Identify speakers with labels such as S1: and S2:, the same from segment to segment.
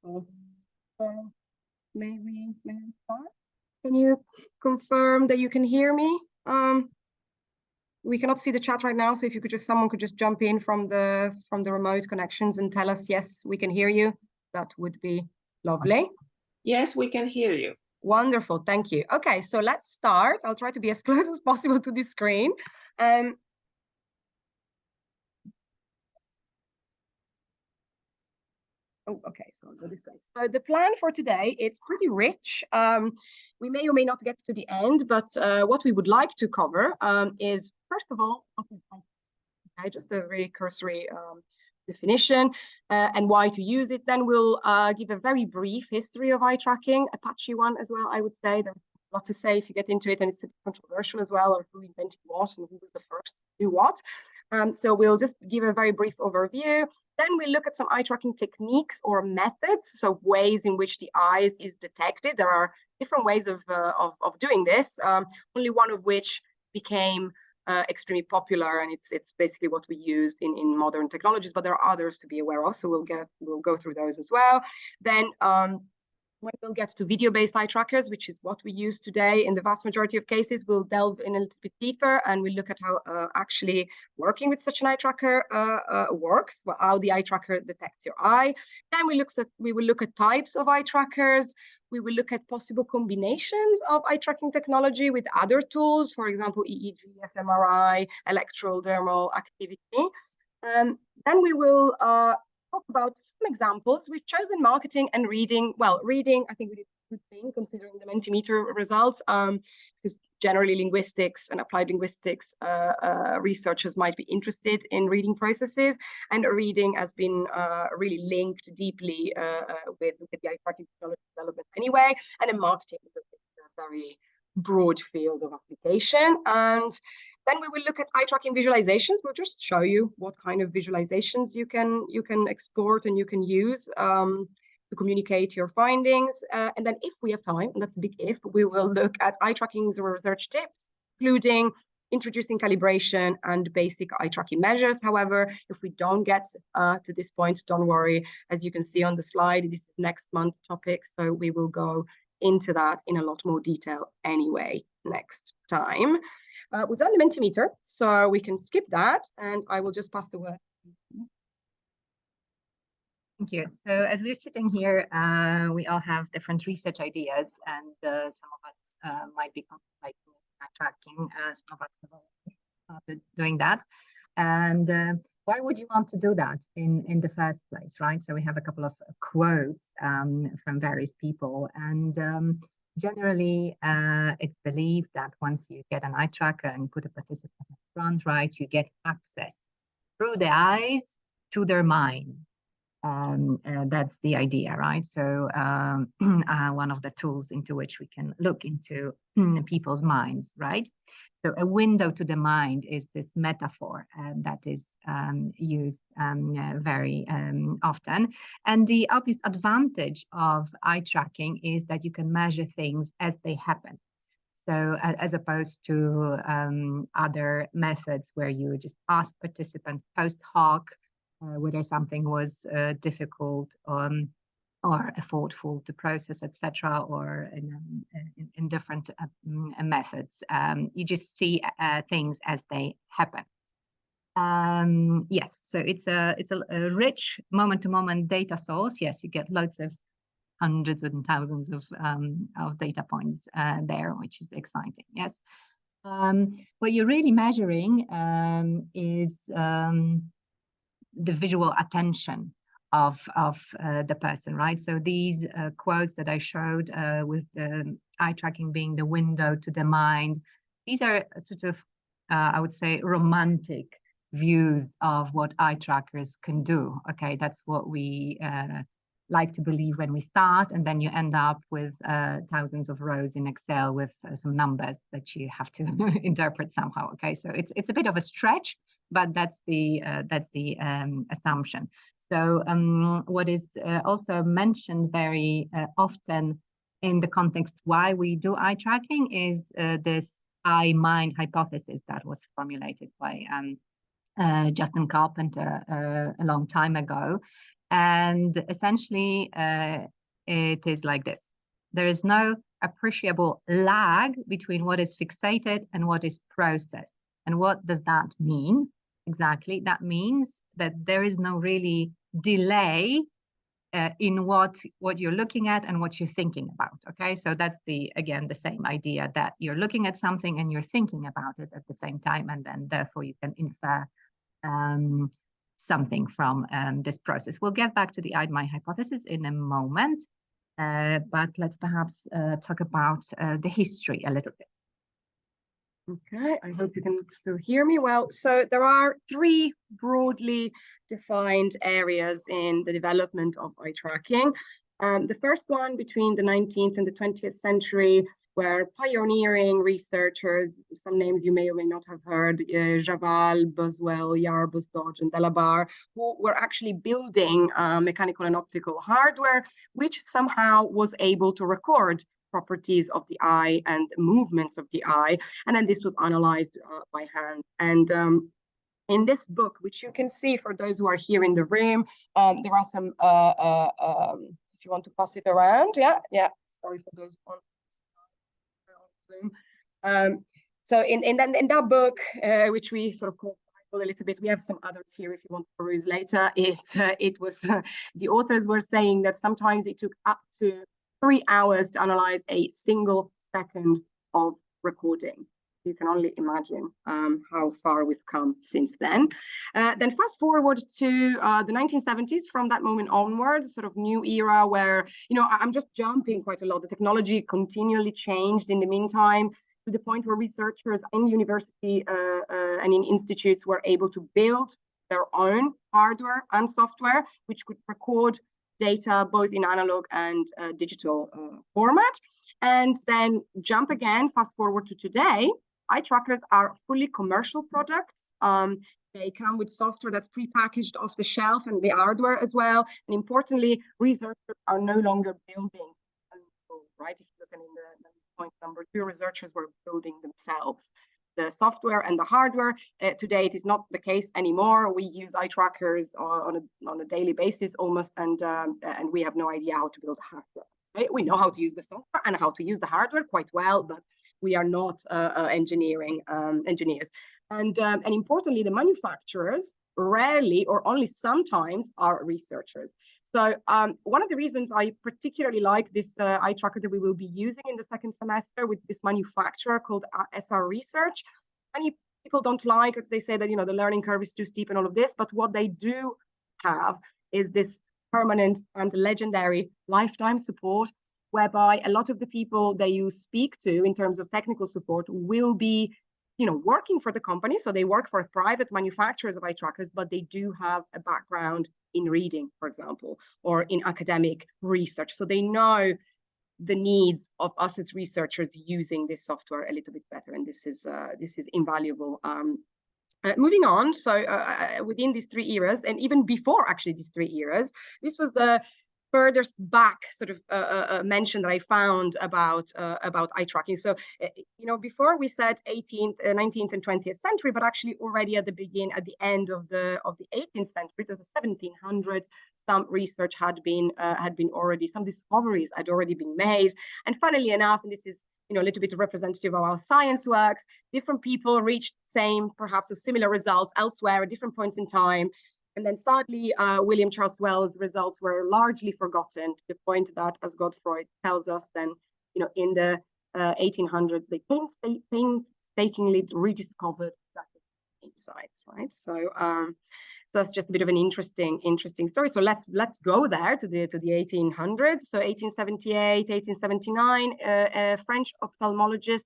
S1: Wonderful. May we start? Can you confirm that you can hear me? We cannot see the chat right now, so if you could someone could just jump in from the remote connections and tell us, yes, we can hear you. That would be lovely.
S2: Yes, we can hear you.
S1: Wonderful, thank you. Okay, so let's start. I'll try to be as close as possible to the screen. Oh, okay, so I'll go this way. So the plan for today, it's pretty rich. We may or may not get to the end, but what we would like to cover is, first of all, okay, just a very cursory definition and why to use it. Then we'll give a very brief history of eye tracking, a patchy one as well, I would say. There's a lot to say if you get into it, and it's a bit controversial as well, or who invented what and who was the first to do what. So we'll just give a very brief overview. Then we look at some eye tracking techniques or methods, so ways in which the eyes is detected. There are different ways of doing this, only one of which became extremely popular, and it's basically what we used in modern technologies, but there are others to be aware of, so we'll go through those as well. Then when we'll get to video-based eye trackers, which is what we use today in the vast majority of cases, we'll delve in a little bit deeper and we look at how actually working with such an eye tracker works, how the eye tracker detects your eye. Then we will look at types of eye trackers. We will look at possible combinations of eye tracking technology with other tools, for example, EEG, fMRI, electrodermal activity. Then we will talk about some examples. We've chosen marketing and reading. Well, reading, I think we did a good thing considering the Mentimeter results, because generally linguistics and applied linguistics researchers might be interested in reading processes, and reading has been really linked deeply with the eye tracking technology development anyway, and in marketing because it's a very broad field of application. And then we will look at eye tracking visualizations. We'll just show you what kind of visualizations you can export and you can use to communicate your findings. And then if we have time, and that's a big if, we will look at eye tracking research tips, including introducing calibration and basic eye tracking measures. However, if we don't get to this point, don't worry. As you can see on the slide, this is next month's topic, so we will go into that in a lot more detail anyway next time. We've done the Mentimeter, so we can skip that, and I will just pass the word.
S3: Thank you. So as we're sitting here, we all have different research ideas, and some of us might be contemplating tracking. Some of us have already started doing that. And why would you want to do that in the first place, right? So we have a couple of quotes from various people, and generally, it's believed that once you get an eye tracker and you put a participant in front, right, you get access through the eyes to their mind. That's the idea, right? So one of the tools into which we can look into people's minds, right? So a window to the mind is this metaphor that is used very often. And the obvious advantage of eye tracking is that you can measure things as they happen. So as opposed to other methods where you just ask participants post hoc whether something was difficult or thoughtful to process, etc., or in different methods. You just see things as they happen. Yes, so it's a rich moment-to-moment data source. Yes, you get loads of hundreds and thousands of data points there, which is exciting. Yes, what you're really measuring is the visual attention of the person, right? So these quotes that I showed with the eye tracking being the window to the mind, these are sort of, I would say, romantic views of what eye trackers can do. Okay, that's what we like to believe when we start, and then you end up with thousands of rows in Excel with some numbers that you have to interpret somehow. Okay, so it's a bit of a stretch, but that's the assumption. So what is also mentioned very often in the context why we do eye tracking is this eye-mind hypothesis that was formulated by Justin Carpenter a long time ago. And essentially, it is like this. There is no appreciable lag between what is fixated and what is processed. And what does that mean? Exactly, that means that there is no really delay in what you're looking at and what you're thinking about. Okay, so that's again the same idea, that you're looking at something and you're thinking about it at the same time, and then therefore you can infer something from this process. We'll get back to the Eidman hypothesis in a moment, but let's perhaps talk about the history a little bit.
S1: Okay, I hope you can still hear me well. So there are three broadly defined areas in the development of eye tracking. The first one between the 19th and the 20th century, where pioneering researchers, some names you may or may not have heard, Javal, Boswell, Yarbus, Dodge, and Delabar, who were actually building mechanical and optical hardware, which somehow was able to record properties of the eye and movements of the eye. And then this was analyzed by hand. And in this book, which you can see for those who are here in the room, there are some, if you want to pass it around, yeah, sorry for those on Zoom. So in that book, which we sort of call a little bit, we have some others here if you want to peruse later. It was the authors were saying that sometimes it took up to 3 hours to analyze a single second of recording. You can only imagine how far we've come since then. Then fast forward to the 1970s. From that moment onward, sort of new era where, I'm just jumping quite a lot. The technology continually changed in the meantime, to the point where researchers in university and in institutes were able to build their own hardware and software, which could record data both in analog and digital format. And then jump again, fast forward to today, eye trackers are fully commercial products. They come with software that's prepackaged off the shelf and the hardware as well. And importantly, researchers are no longer building, right? If you look in the point number 2, researchers were building themselves the software and the hardware. Today, it is not the case anymore. We use eye trackers on a daily basis almost, and we have no idea how to build hardware. Right? We know how to use the software and how to use the hardware quite well, but we are not engineers. And importantly, the manufacturers rarely or only sometimes are researchers. So one of the reasons I particularly like this eye tracker that we will be using in the second semester with this manufacturer called SR Research. Many people don't like it. They say that, the learning curve is too steep and all of this, but what they do have is this permanent and legendary lifetime support, whereby a lot of the people that you speak to in terms of technical support will be working for the company. So they work for private manufacturers of eye trackers, but they do have a background in reading, for example, or in academic research. So they know the needs of us as researchers using this software a little bit better. And this is invaluable. Moving on, so within these 3 eras, and even before actually these 3 eras, this was the furthest back sort of mention that I found about eye tracking. So, before we said 18th, 19th, and 20th century, but actually already at the end of the 18th century, to the 1700s, some research had been already, some discoveries had already been made. And funnily enough, and this is a little bit representative of how science works, different people reached same, perhaps of similar results elsewhere at different points in time. And then sadly, William Charles Wells' results were largely forgotten, to the point that, as Godefroy tells us, then, in the 1800s, they painstakingly rediscovered insights, right? So that's just a bit of an interesting story. So let's go there to the 1800s. So 1878, 1879, a French ophthalmologist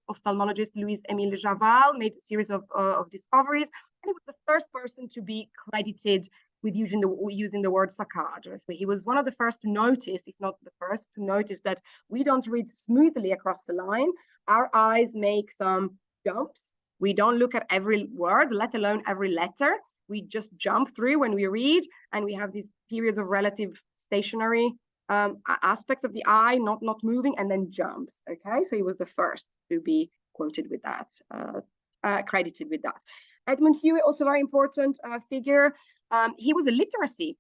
S1: Louis-Émile Javal made a series of discoveries, and he was the first person to be credited with using the word saccade. So he was one of the first to notice, if not the first, to notice that we don't read smoothly across the line. Our eyes make some jumps. We don't look at every word, let alone every letter. We just jump through when we read, and we have these periods of relative stationary aspects of the eye, not moving, and then jumps. Okay, so he was the first to be quoted with that, credited with that. Edmund Hewitt, also very important figure. He was a literacy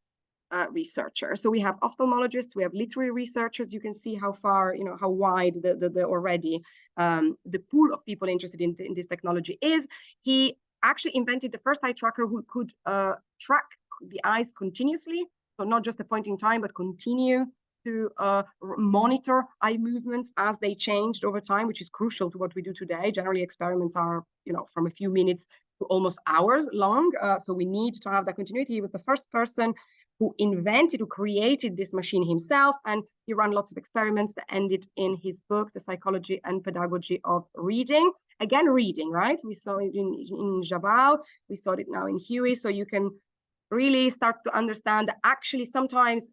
S1: researchers. So we have ophthalmologists, we have literary researchers. You can see how far, how wide the already the pool of people interested in this technology is. He actually invented the first eye tracker who could track the eyes continuously, so not just a point in time, but continue to monitor eye movements as they changed over time, which is crucial to what we do today. Generally, experiments are, from a few minutes to almost hours long. So we need to have that continuity. He was the first person who created this machine himself, and he ran lots of experiments that ended in his book, The Psychology and Pedagogy of Reading. Again, reading, right? We saw it in Jabal, we saw it now in Huey, so you can really start to understand that actually sometimes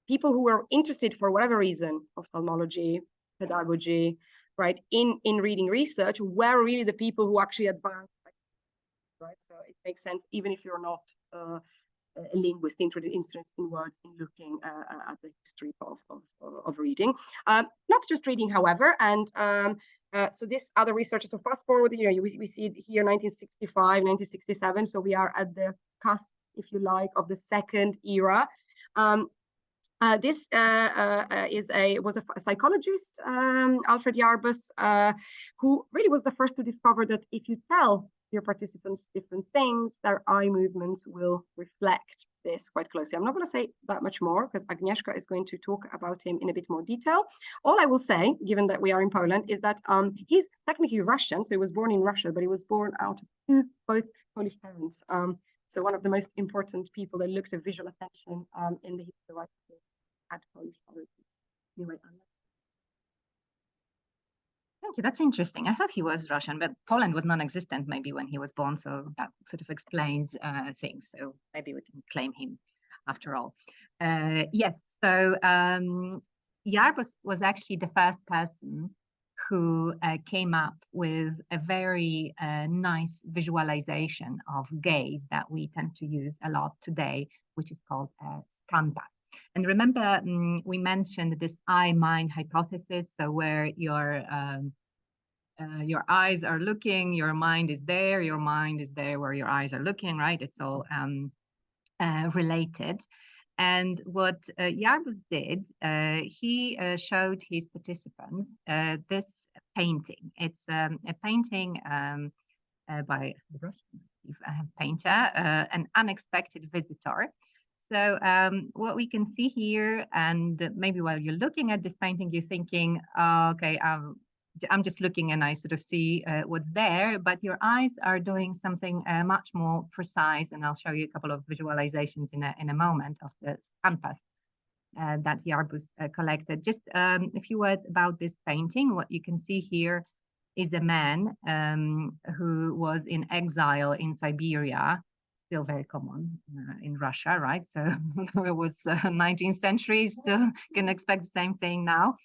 S1: people who were interested for whatever reason, ophthalmology, pedagogy, right, in reading research, were really the people who actually advanced, right? So it makes sense, even if you're not a linguist interested in words, in looking at the history of reading. Not just reading, however, and so this other researchers, so fast forward, we see it here, 1965, 1967, so we are at the cusp, if you like, of the second era. This was a psychologist, Alfred Yarbus, who really was the first to discover that if you tell your participants different things, their eye movements will reflect this quite closely. I'm not going to say that much more because Agnieszka is going to talk about him in a bit more detail. All I will say, given that we are in Poland, is that he's technically Russian, so he was born in Russia, but he was born out of both Polish parents. So one of the most important people that looked at visual attention in the history of at Polish origin. Anyway,
S3: Thank you. That's interesting. I thought he was Russian, but Poland was non-existent maybe when he was born, so that sort of explains things. So maybe we can claim him after all. Yes. So Yarbus was actually the first person who came up with a very nice visualization of gaze that we tend to use a lot today, which is called ScanPath. And remember, we mentioned this eye-mind hypothesis, so where your eyes are looking, your mind is there, your mind is there where your eyes are looking, right? It's all related. And what Yarbus did, he showed his participants this painting. It's a painting by a Russian painter, An Unexpected Visitor. So what we can see here, and maybe while you're looking at this painting, you're thinking, oh, okay, I'm just looking and I sort of see what's there, but your eyes are doing something much more precise, and I'll show you a couple of visualizations in a moment of the ScanPath that Yarbus collected. Just a few words about this painting. What you can see here is a man who was in exile in Siberia, still very common in Russia, right? So it was 19th century, still can expect the same thing now.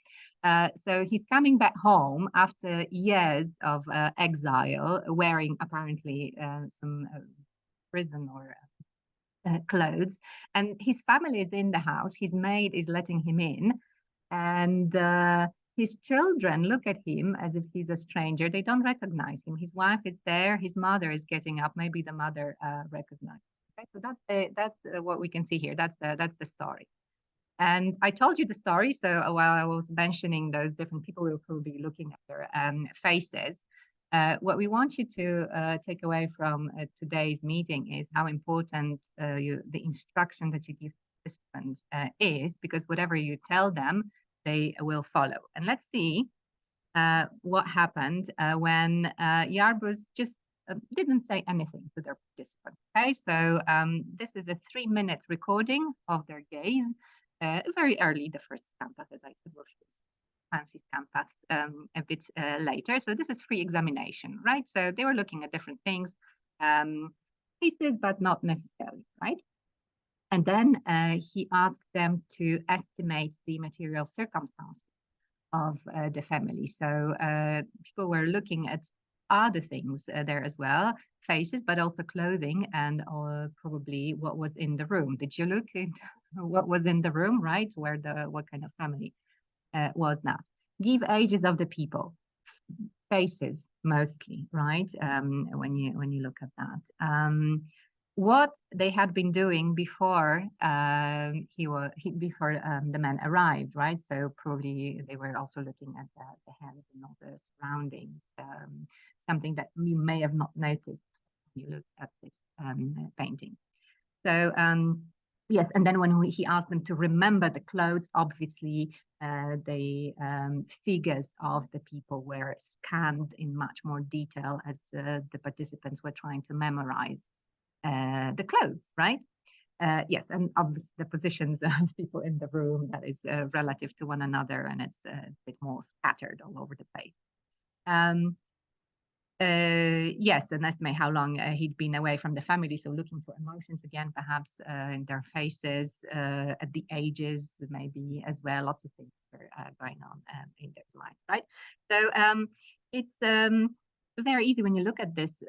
S3: So he's coming back home after years of exile, wearing apparently some prison or clothes. And his family is in the house. His maid is letting him in. And his children look at him as if he's a stranger. They don't recognize him. His wife is there. His mother is getting up. Maybe the mother recognizes. Okay, so that's what we can see here. That's the story. And I told you the story. So while I was mentioning those different people, we were probably looking at their faces. What we want you to take away from today's meeting is how important the instruction that you give participants is, because whatever you tell them, they will follow. And let's see what happened when Yarbus just didn't say anything to their participants. Okay, so this is a 3-minute recording of their gaze. Very early, the first ScanPath, as I said, we'll choose fancy ScanPath a bit later. So this is free examination, right? So they were looking at different things, pieces, but not necessarily, right? And then he asked them to estimate the material circumstances of the family. So people were looking at other things there as well, faces, but also clothing, and probably what was in the room. Did you look at what was in the room, right? What kind of family was that? Give ages of the people, faces mostly, right? When you look at that. what they had been doing before before the man arrived, right? So probably they were also looking at the hands and all the surroundings, something that you may have not noticed when you look at this painting. So yes, and then when he asked them to remember the clothes, obviously the figures of the people were scanned in much more detail as the participants were trying to memorize the clothes, right? Yes, and obviously the positions of people in the room, that is relative to one another, and it's a bit more scattered all over the place. Yes, and estimate how long he'd been away from the family, so looking for emotions again, perhaps in their faces, at the ages, maybe as well. Lots of things were going on in those minds, right? So it's very easy when you look at these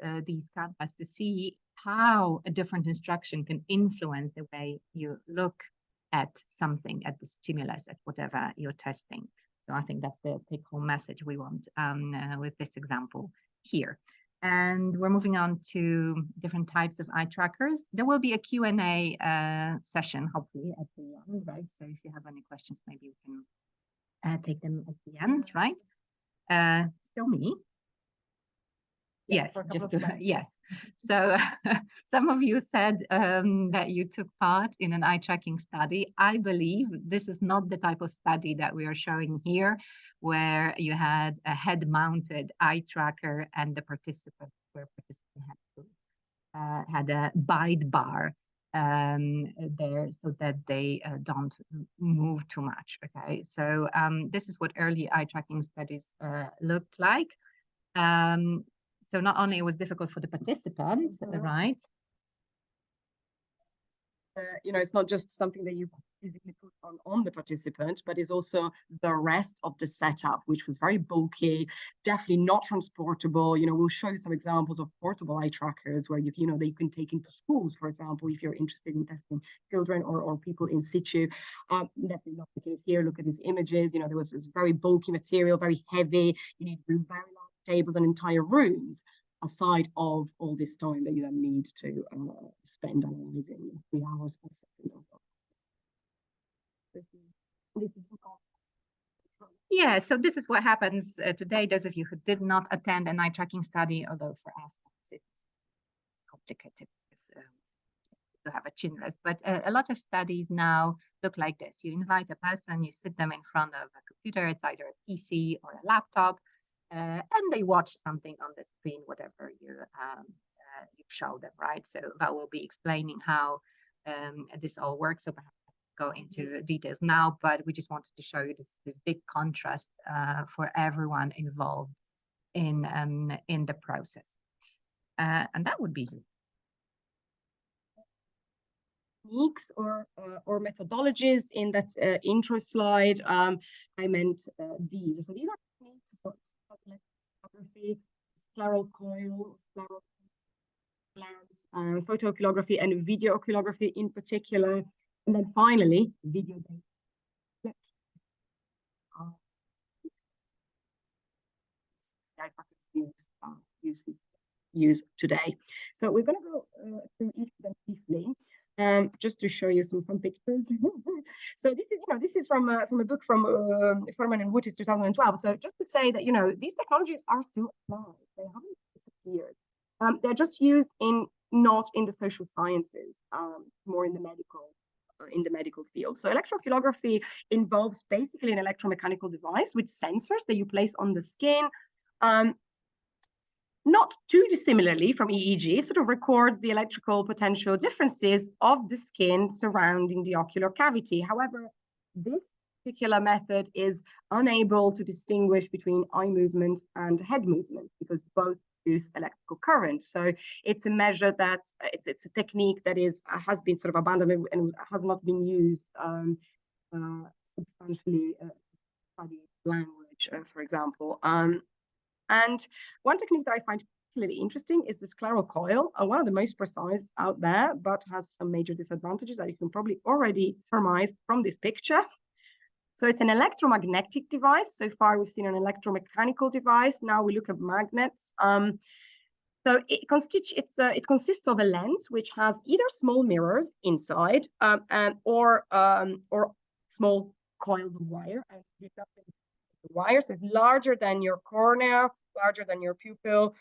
S3: canvas to see how a different instruction can influence the way you look at something, at the stimulus, at whatever you're testing. So I think that's the take-home message we want with this example here. And we're moving on to different types of eye trackers. There will be a Q&A session, hopefully, at the end, right? So if you have any questions, maybe we can take them at the end, right? Still me? Yes, just to, yes. So some of you said that you took part in an eye tracking study. I believe this is not the type of study that we are showing here, where you had a head-mounted eye tracker and the participant had a bite bar there so that they don't move too much. Okay, so this is what early eye tracking studies looked like. So not only it was difficult for the participant, right?
S1: You know, it's not just something that you physically put on the participant, but it's also the rest of the setup, which was very bulky, definitely not transportable. You know, we'll show you some examples of portable eye trackers where you know, that you can take into schools, for example, if you're interested in testing children or people in situ. Definitely not the case here. Look at these images. You know, there was this very bulky material, very heavy. You need very large tables and entire rooms, aside of all this time that you then need to spend analyzing 3 hours per second.
S3: Yeah, so this is what happens today. Those of you who did not attend an eye tracking study, although for us it's complicated because to have a chin rest, but a lot of studies now look like this. You invite a person, you sit them in front of a computer, it's either a PC or a laptop, and they watch something on the screen, whatever you show them, right? So that will be explaining how this all works. So perhaps go into details now, but we just wanted to show you this big contrast for everyone involved in the process. And that would be
S1: techniques or methodologies in that intro slide. I meant these. So these are techniques for photography, scleral coil, scleral lens, photooculography, and videooculography in particular. And then finally, video data. Use today. So we're going to go through each of them briefly, just to show you some fun pictures. So this is, this is from a book from Furman and Wood, 2012. So just to say that, these technologies are still applied. They haven't disappeared. They're just used not in the social sciences, more in the medical field. So electrooculography involves basically an electromechanical device with sensors that you place on the skin. Not too dissimilarly from EEG, sort of records the electrical potential differences of the skin surrounding the ocular cavity. However, this particular method is unable to distinguish between eye movement and head movement because both produce electrical current. So it's a measure that it's a technique that has been sort of abandoned and has not been used substantially study language, for example. And one technique that I find particularly interesting is the scleral coil, one of the most precise out there, but has some major disadvantages that you can probably already surmise from this picture. So it's an electromagnetic device. So far, we've seen an electromechanical device. Now we look at magnets. So it consists of a lens which has either small mirrors inside or small coils of wire. And the wire, so it's larger than your cornea, larger than your pupil.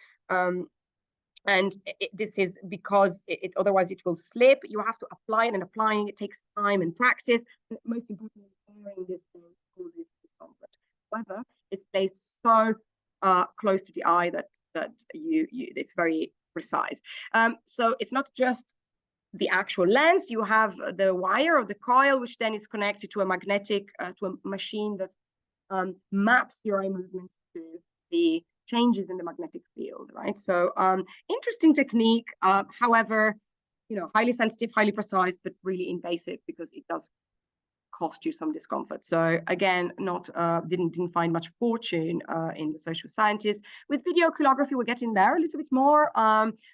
S1: And this is because otherwise it will slip. You have to apply it, and applying it takes time and practice. And most importantly, wearing this thing causes discomfort. However, it's placed so close to the eye that it's very precise. So it's not just the actual lens. You have the wire or the coil, which then is connected to a magnetic to a machine that maps your eye movements to the changes in the magnetic field, right? So interesting technique. However, highly sensitive, highly precise, but really invasive because it does cost you some discomfort. So again, didn't find much fortune in the social sciences. With video oculography, we're getting there a little bit more.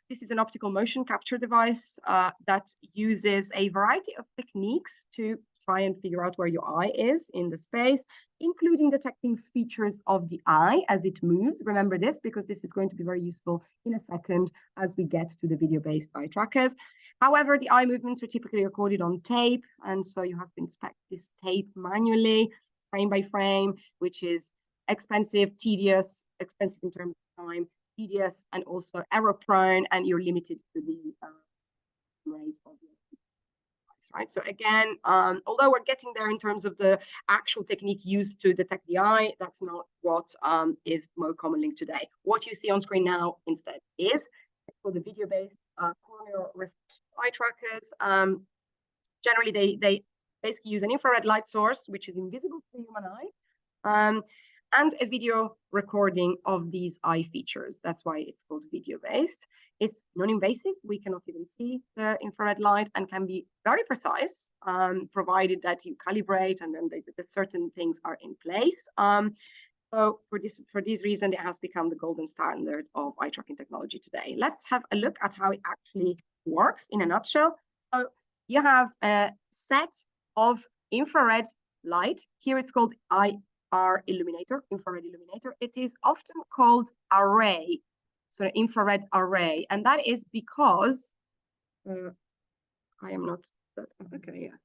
S1: This is an optical motion capture device that uses a variety of techniques to try and figure out where your eye is in the space, including detecting features of the eye as it moves. Remember this, because this is going to be very useful in a second as we get to the video-based eye trackers. However, the eye movements were typically recorded on tape, and so you have to inspect this tape manually, frame by frame, which is expensive, tedious, expensive in terms of time, tedious, and also error-prone, and you're limited to the rate of the device, right? So again, although we're getting there in terms of the actual technique used to detect the eye, that's not what is more commonly today. What you see on screen now instead is for the video-based corneal eye trackers. Generally, they basically use an infrared light source, which is invisible to the human eye, and a video recording of these eye features. That's why it's called video-based. It's non-invasive. We cannot even see the infrared light and can be very precise, provided that you calibrate and then that certain things are in place. So for this reason, it has become the golden standard of eye tracking technology today. Let's have a look at how it actually works in a nutshell. So you have a set of infrared light. Here it's called IR illuminator, infrared illuminator. It is often called array, so an infrared array. And that is because, I am not, okay, yeah.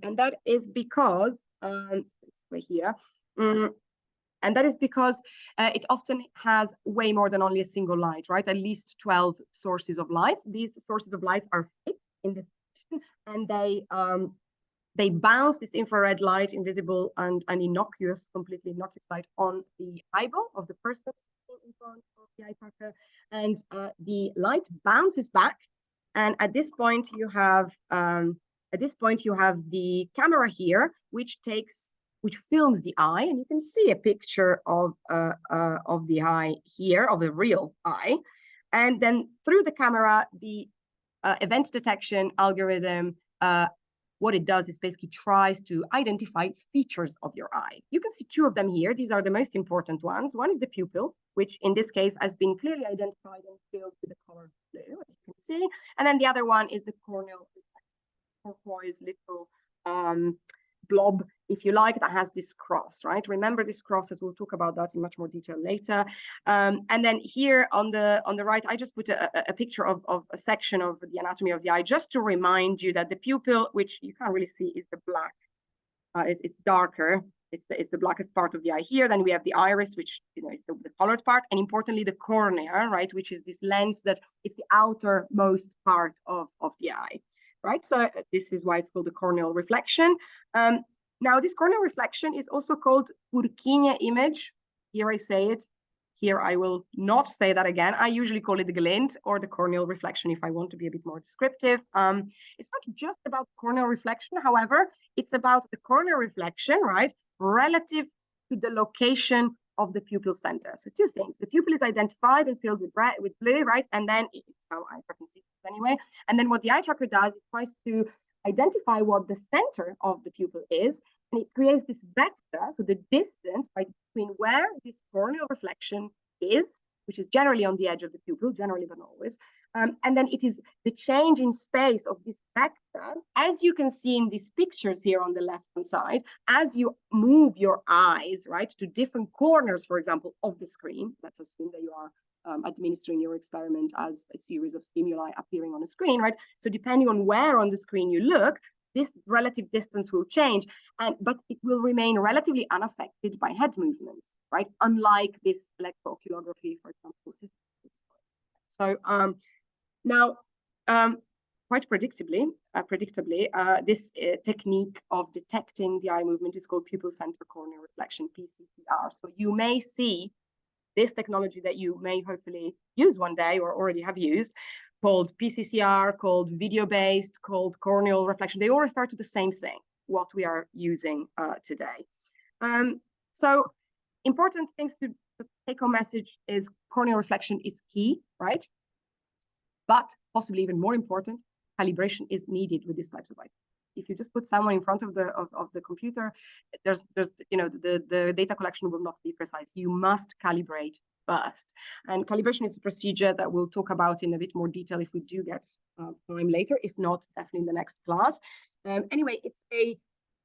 S1: And that is because, right here, and that is because it often has way more than only a single light, right? At least 12 sources of light. These sources of light are fixed in this position, and they bounce this infrared light, invisible and innocuous, completely innocuous light on the eyeball of the person in front of the eye tracker, and the light bounces back. And at this point, you have the camera here, which films the eye, and you can see a picture of the eye here, of a real eye. And then through the camera, the event detection algorithm, what it does is basically tries to identify features of your eye. You can see two of them here. These are the most important ones. One is the pupil, which in this case has been clearly identified and filled with the color blue, as you can see. And then the other one is the corneal turquoise little blob, if you like, that has this cross, right? Remember this cross, as we'll talk about that in much more detail later. And then here on the right, I just put a picture of a section of the anatomy of the eye, just to remind you that the pupil, which you can't really see, is the black. It's darker. It's the blackest part of the eye here. Then we have the iris, which is the colored part, and importantly the cornea, right, which is this lens that is the outermost part of the eye. Right, so this is why it's called the corneal reflection. Now, this corneal reflection is also called Purkinje image. Here I say it. Here I will not say that again. I usually call it the glint or the corneal reflection if I want to be a bit more descriptive. It's not just about corneal reflection, however, it's about the corneal reflection, right, relative to the location of the pupil center. So two things: the pupil is identified and filled with blue, right? And then it's how eye tracking sees it anyway. And then what the eye tracker does, it tries to identify what the center of the pupil is, and it creates this vector, so the distance between where this corneal reflection is, which is generally on the edge of the pupil, generally but not always. And then it is the change in space of this vector, as you can see in these pictures here on the left-hand side, as you move your eyes, right, to different corners, for example, of the screen. Let's assume that you are administering your experiment as a series of stimuli appearing on a screen, right? So depending on where on the screen you look, this relative distance will change, but it will remain relatively unaffected by head movements, right? Unlike this electrooculography, for example, system. So now, quite predictably, this technique of detecting the eye movement is called pupil center corneal reflection, PCCR. So you may see this technology that you may hopefully use one day or already have used, called PCCR, called video-based, called corneal reflection. They all refer to the same thing, what we are using today. So important things to take home message is corneal reflection is key, right? But possibly even more important, calibration is needed with these types of items. If you just put someone in front of the computer, there's the data collection will not be precise. You must calibrate first. And calibration is a procedure that we'll talk about in a bit more detail if we do get time later. If not, definitely in the next class. Anyway,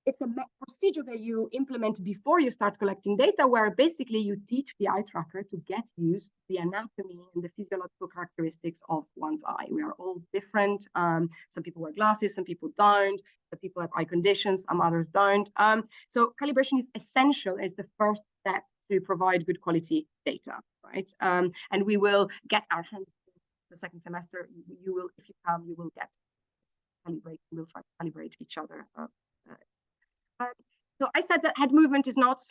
S1: it's a procedure that you implement before you start collecting data, where basically you teach the eye tracker to get used to the anatomy and the physiological characteristics of one's eye. We are all different. Some people wear glasses, some people don't. Some people have eye conditions, some others don't. So calibration is essential as the first step to provide good quality data, right? And we will get our hands the second semester. You will, if you come, you will get calibrate. We'll try to calibrate each other. So I said that head movement is not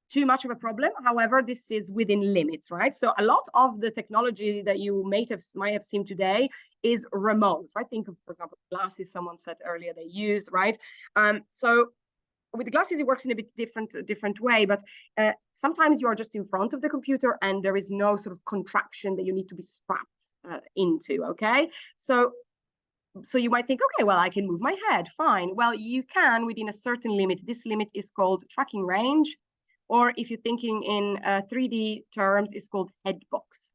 S1: too much of a problem. However, this is within limits, right? So a lot of the technology that you might have seen today is remote, right? Think of, for example, glasses someone said earlier they used, right? So with the glasses, it works in a bit different way, but sometimes you are just in front of the computer and there is no sort of contraption that you need to be strapped into, okay? So you might think, okay, well, I can move my head, fine. Well, you can within a certain limit. This limit is called tracking range, or if you're thinking in 3D terms, it's called head box.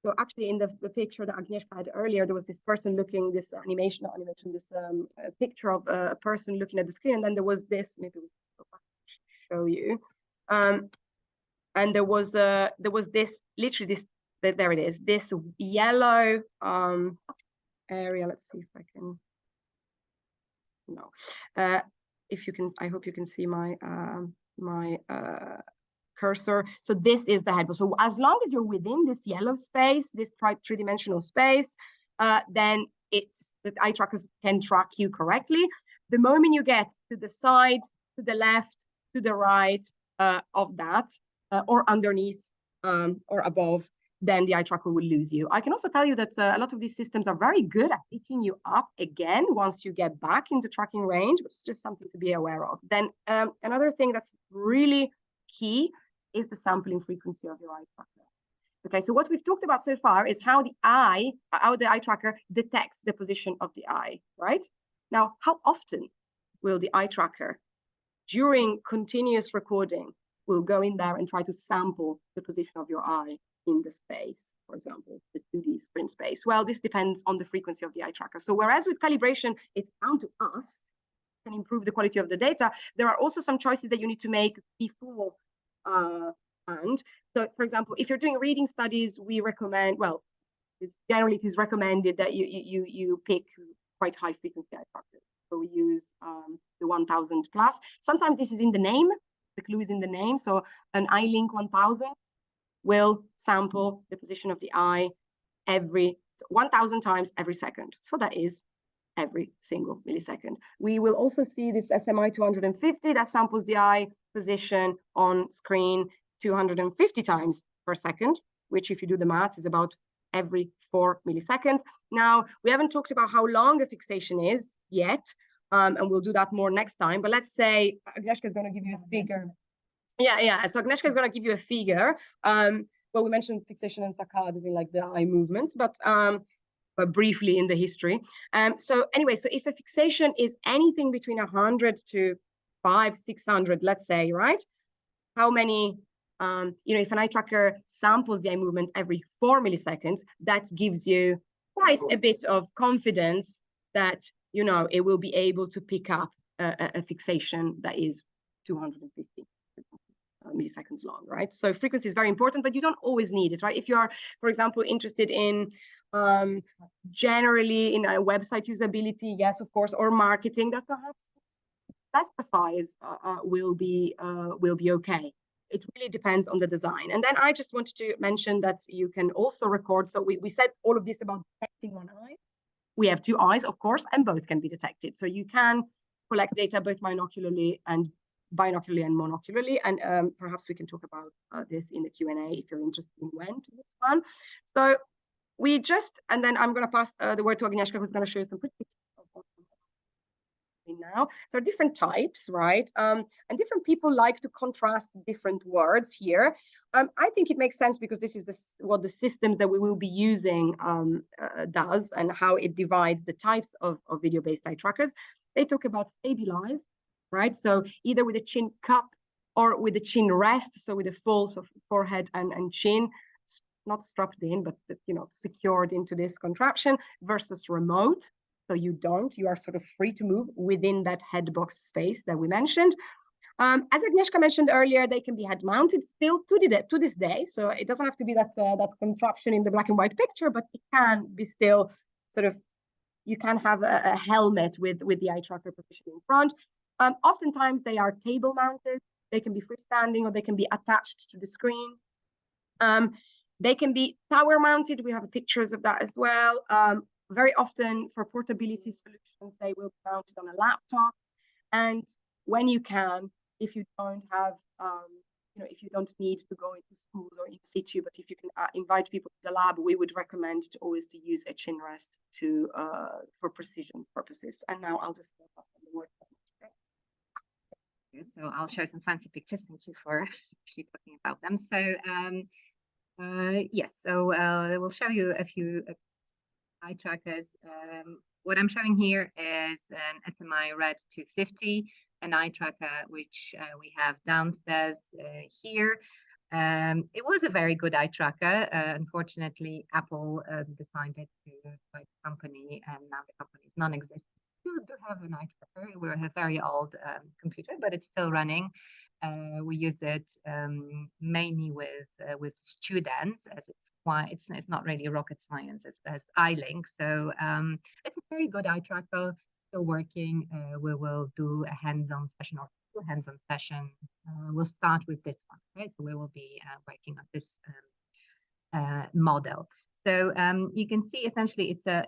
S1: So actually in the picture that Agnieszka had earlier, there was this person looking, this animation, this picture of a person looking at the screen, and then there was this, maybe we'll show you. And there was this, literally this, there it is, this yellow, area. Let's see if I can. No, if you can, I hope you can see my cursor. So this is the head. So as long as you're within this yellow space, this three-dimensional space, then the eye trackers can track you correctly. The moment you get to the side, to the left, to the right of that, or underneath or above, then the eye tracker will lose you. I can also tell you that a lot of these systems are very good at picking you up again once you get back into tracking range, but it's just something to be aware of. Then another thing that's really key is the sampling frequency of your eye tracker. Okay, so what we've talked about so far is how the eye tracker detects the position of the eye, right? Now, how often will the eye tracker, during continuous recording, will go in there and try to sample the position of your eye in the space, for example, the 2D screen space? Well, this depends on the frequency of the eye tracker. So whereas with calibration, it's down to us to improve the quality of the data, there are also some choices that you need to make before and. So for example, if you're doing reading studies, we recommend, well, generally it is recommended that you pick quite high frequency eye trackers. So we use the 1000 plus. Sometimes this is in the name, the clue is in the name. So an iLink 1000 will sample the position of the eye 1,000 times every second. So that is every single millisecond. We will also see this SMI 250 that samples the eye position on screen 250 times per second, which if you do the maths is about every 4 milliseconds. Now, we haven't talked about how long a fixation is yet, and we'll do that more next time. But let's say Agnieszka is going to give you a figure. Yeah. So Agnieszka is going to give you a figure. Well, we mentioned fixation and saccade as in like the eye movements, but briefly in the history. So anyway, so if a fixation is anything between 100 to 500-600, let's say, right? How many? If an eye tracker samples the eye movement every 4 milliseconds, that gives you quite a bit of confidence that it will be able to pick up a fixation that is 250. milliseconds long, right? So frequency is very important, but you don't always need it, right? If you are, for example, interested in generally in a website usability, yes, of course, or marketing, that perhaps less precise will be okay. It really depends on the design. And then I just wanted to mention that you can also record. So we said all of this about detecting one eye. We have two eyes, of course, and both can be detected. So you can collect data both binocularly and monocularly. And perhaps we can talk about this in the Q&A if you're interested in when to this one. So we just, and then I'm going to pass the word to Agnieszka, who's going to show you some pretty now. So different types, right? And different people like to contrast different words here. I think it makes sense because this is what the systems that we will be using does, and how it divides the types of video-based eye trackers. They talk about stabilized, right? So either with a chin cup or with a chin rest, so with a full forehead and chin, not strapped in, but secured into this contraption, versus remote. So you are sort of free to move within that head box space that we mentioned. As Agnieszka mentioned earlier, they can be head mounted still to this day. So it doesn't have to be that contraption in the black and white picture, but it can be still sort of, you can have a helmet with the eye tracker positioned in front. Oftentimes they are table mounted. They can be freestanding, or they can be attached to the screen. They can be tower mounted. We have pictures of that as well. Very often for portability solutions, they will be mounted on a laptop. And when you can, if you don't have, if you don't need to go into schools or in situ, but if you can invite people to the lab, we would recommend to always to use a chin rest for precision purposes. And now I'll just pass on the word.
S3: So I'll show some fancy pictures. Thank you for actually talking about them. So yes, so we'll show you a few eye trackers. What I'm showing here is an SMI Red 250, an eye tracker which we have downstairs here. It was a very good eye tracker. Unfortunately, Apple decided to buy the company, and now the company is non-existent. We do have an eye tracker. We're a very old computer, but it's still running. We use it mainly with students, as it's not really rocket science. It's iLink, so it's a very good eye tracker. Still working. We will do a hands-on session or two hands-on session. We'll start with this one, right? So we will be working on this model. So you can see essentially it's a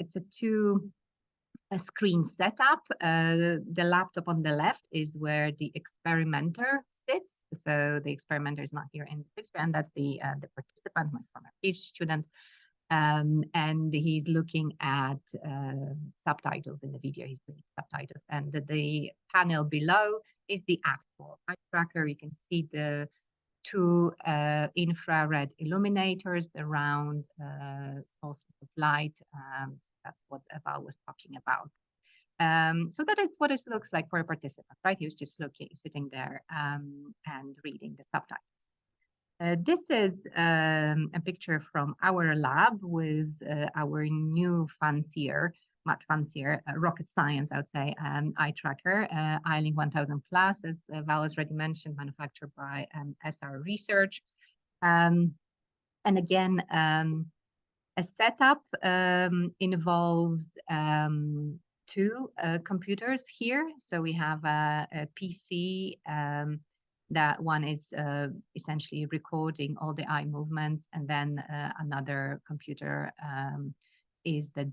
S3: screen setup. The laptop on the left is where the experimenter sits. So the experimenter is not here in the picture, and that's the participant, my former PhD student. And he's looking at subtitles in the video. He's doing subtitles, and the panel below is the actual eye tracker. You can see the two infrared illuminators around sources of light. So that's what Val was talking about. So that is what it looks like for a participant, right? He was just sitting there and reading the subtitles. This is a picture from our lab with our new fancier, much fancier rocket science, I would say, eye tracker, iLink 1000 Plus, as Val has already mentioned, manufactured by SR Research. And again, a setup involves two computers here. So we have a PC. That one is essentially recording all the eye movements, and then another computer is the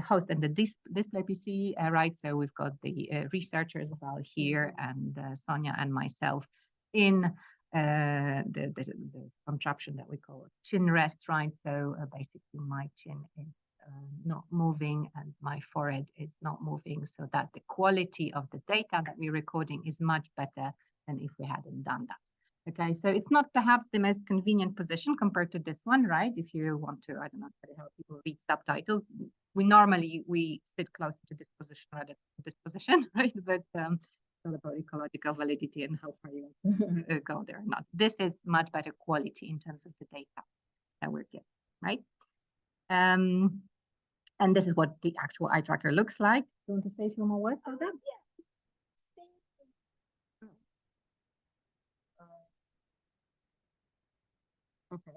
S3: host and the display PC, right? So we've got the researchers about here, and Sonia and myself in the contraption that we call chin rest, right? So basically my chin is not moving and my forehead is not moving, so that the quality of the data that we're recording is much better than if we hadn't done that. Okay, so it's not perhaps the most convenient position compared to this one, right? If you want to, I don't know, study how people read subtitles, we sit closer to this position rather than this position, right? But it's all about ecological validity and how far you go there or not. This is much better quality in terms of the data that we're getting, right? And this is what the actual eye tracker looks like. Do you want to say a few more words about that?
S1: Okay.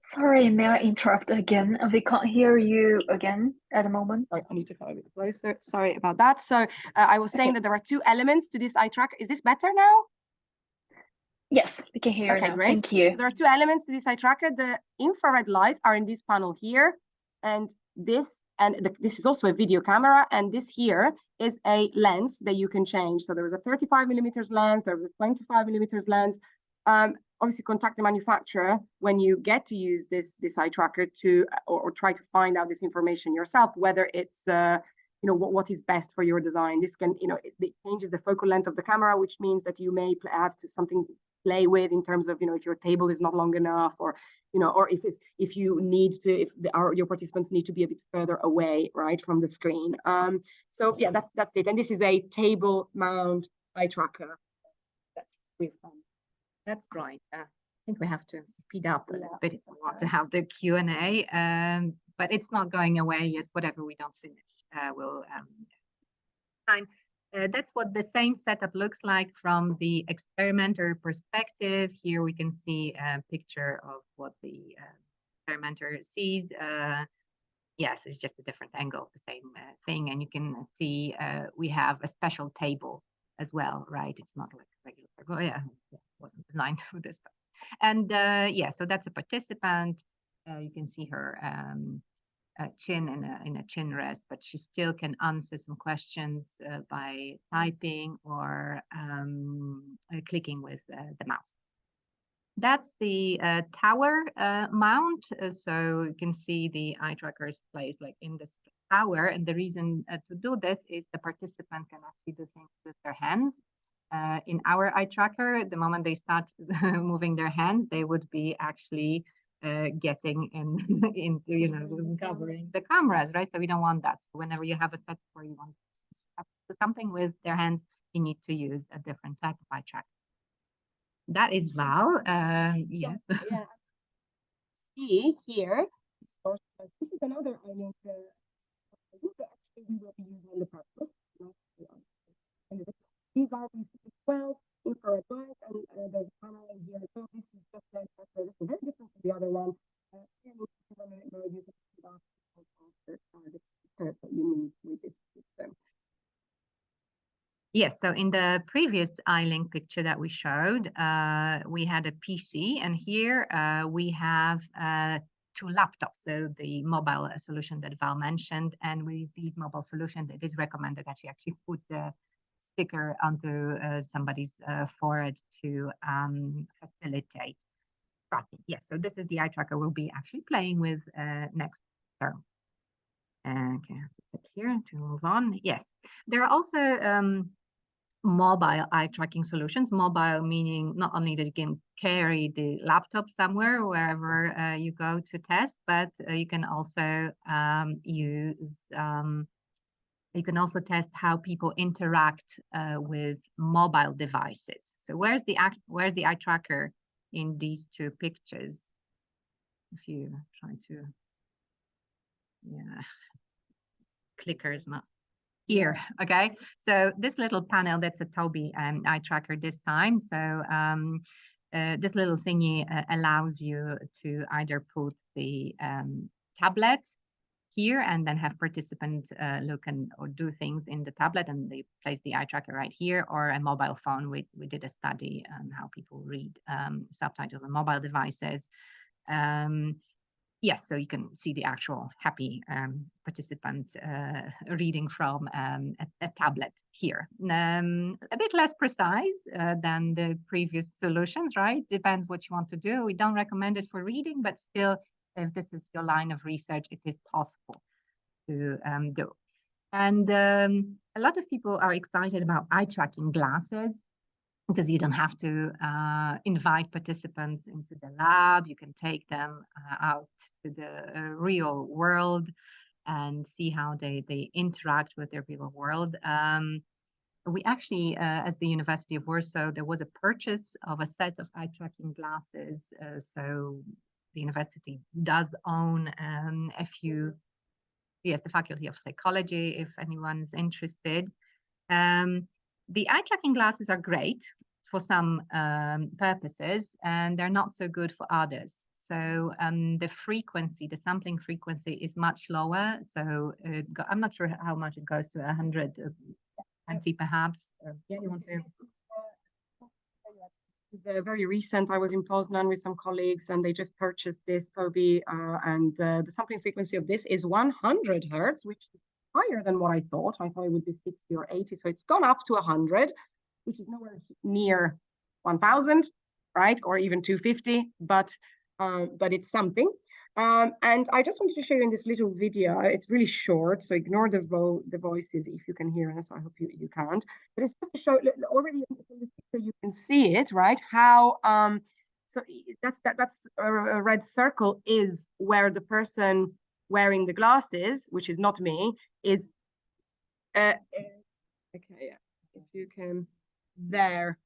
S4: Sorry, may I interrupt again? We can't hear you again at the moment.
S1: Sorry, I need to come a bit closer. Sorry about that. So I was saying
S4: Okay.
S1: that there are two elements to this eye tracker. Is this better now?
S4: Yes, we can hear
S1: Okay,
S4: now.
S1: great.
S4: Thank you.
S1: So there are two elements to this eye tracker. The infrared lights are in this panel here, and this is also a video camera, and this here is a lens that you can change. So there was a 35 millimeters lens, there was a 25 millimeters lens. Obviously, contact the manufacturer when you get to use this eye tracker to or try to find out this information yourself, whether it's what is best for your design. This can it changes the focal length of the camera, which means that you may have to something play with in terms of if your table is not long enough, or or if you need to, your participants need to be a bit further away, right, from the screen. So yeah, that's it. And this is a table mount eye tracker.
S3: That's right. I think we have to speed up a little bit if we want to have the Q&A, but it's not going away. Yes, whatever we don't finish, we'll time. That's what the same setup looks like from the experimenter perspective. Here we can see a picture of what the experimenter sees. Yes, it's just a different angle of the same thing. And you can see we have a special table as well, right? It's not like a regular table. Yeah, it wasn't designed for this. And yeah, so that's a participant. You can see her chin in a chin rest, but she still can answer some questions by typing or clicking with the mouse. That's the tower mount. So you can see the eye tracker is placed like in the tower. And the reason to do this is the participant can actually do things with their hands. In our eye tracker, the moment they start moving their hands, they would be actually getting into covering the cameras, right? So we don't want that. So whenever you have a set where you want to do something with their hands, you need to use a different type of eye tracker. That is Val. Yes.
S1: So, yeah. See here. This is another island. Actually, we will be using the purpose. These are 12 infrared lights, and there's a camera in here. So this is just like this is very different from the other one. You can see that you need with this system.
S3: Yes, so in the previous iLink picture that we showed, we had a PC, and here we have two laptops, so the mobile solution that Val mentioned, and with these mobile solutions, it is recommended that you actually put the sticker onto somebody's forehead to facilitate tracking. Yes, so this is the eye tracker we'll be actually playing with next term. Okay, click here to move on. Yes, there are also mobile eye tracking solutions. Mobile meaning not only that you can carry the laptop somewhere, wherever you go to test, but you can also you can also test how people interact with mobile devices. So where's the eye tracker in these two pictures? If you try to, yeah, clicker is not here. Okay, so this little panel, that's a Tobii eye tracker this time. So this little thingy allows you to either put the tablet here and then have participants look or do things in the tablet, and they place the eye tracker right here, or a mobile phone. We did a study on how people read subtitles on mobile devices. Yes, so you can see the actual happy participant reading from a tablet here. A bit less precise than the previous solutions, right? Depends what you want to do. We don't recommend it for reading, but still, if this is your line of research, it is possible to do. And a lot of people are excited about eye tracking glasses, because you don't have to invite participants into the lab. You can take them out to the real world and see how they interact with their real world. we actually, as the University of Warsaw, there was a purchase of a set of eye tracking glasses. So the university does own a few, yes, the Faculty of Psychology, if anyone's interested. The eye tracking glasses are great for some purposes, and they're not so good for others. So the frequency, the sampling frequency is much lower. So I'm not sure how much it goes to 120 perhaps. Yeah, you want to?
S1: Very recent. I was in Poznan with some colleagues and they just purchased this Tobii and the sampling frequency of this is 100 hertz, which is higher than what I thought. I thought it would be 60 or 80. So it's gone up to 100, which is nowhere near 1000, right? Or even 250, but it's something. And I just wanted to show you in this little video, it's really short, so ignore the voices if you can hear us. I hope you can't. But it's just to show, already in this picture you can see it, right? How, so that's a red circle is where the person wearing the glasses, which is not me, is, okay, yeah, if you can, there,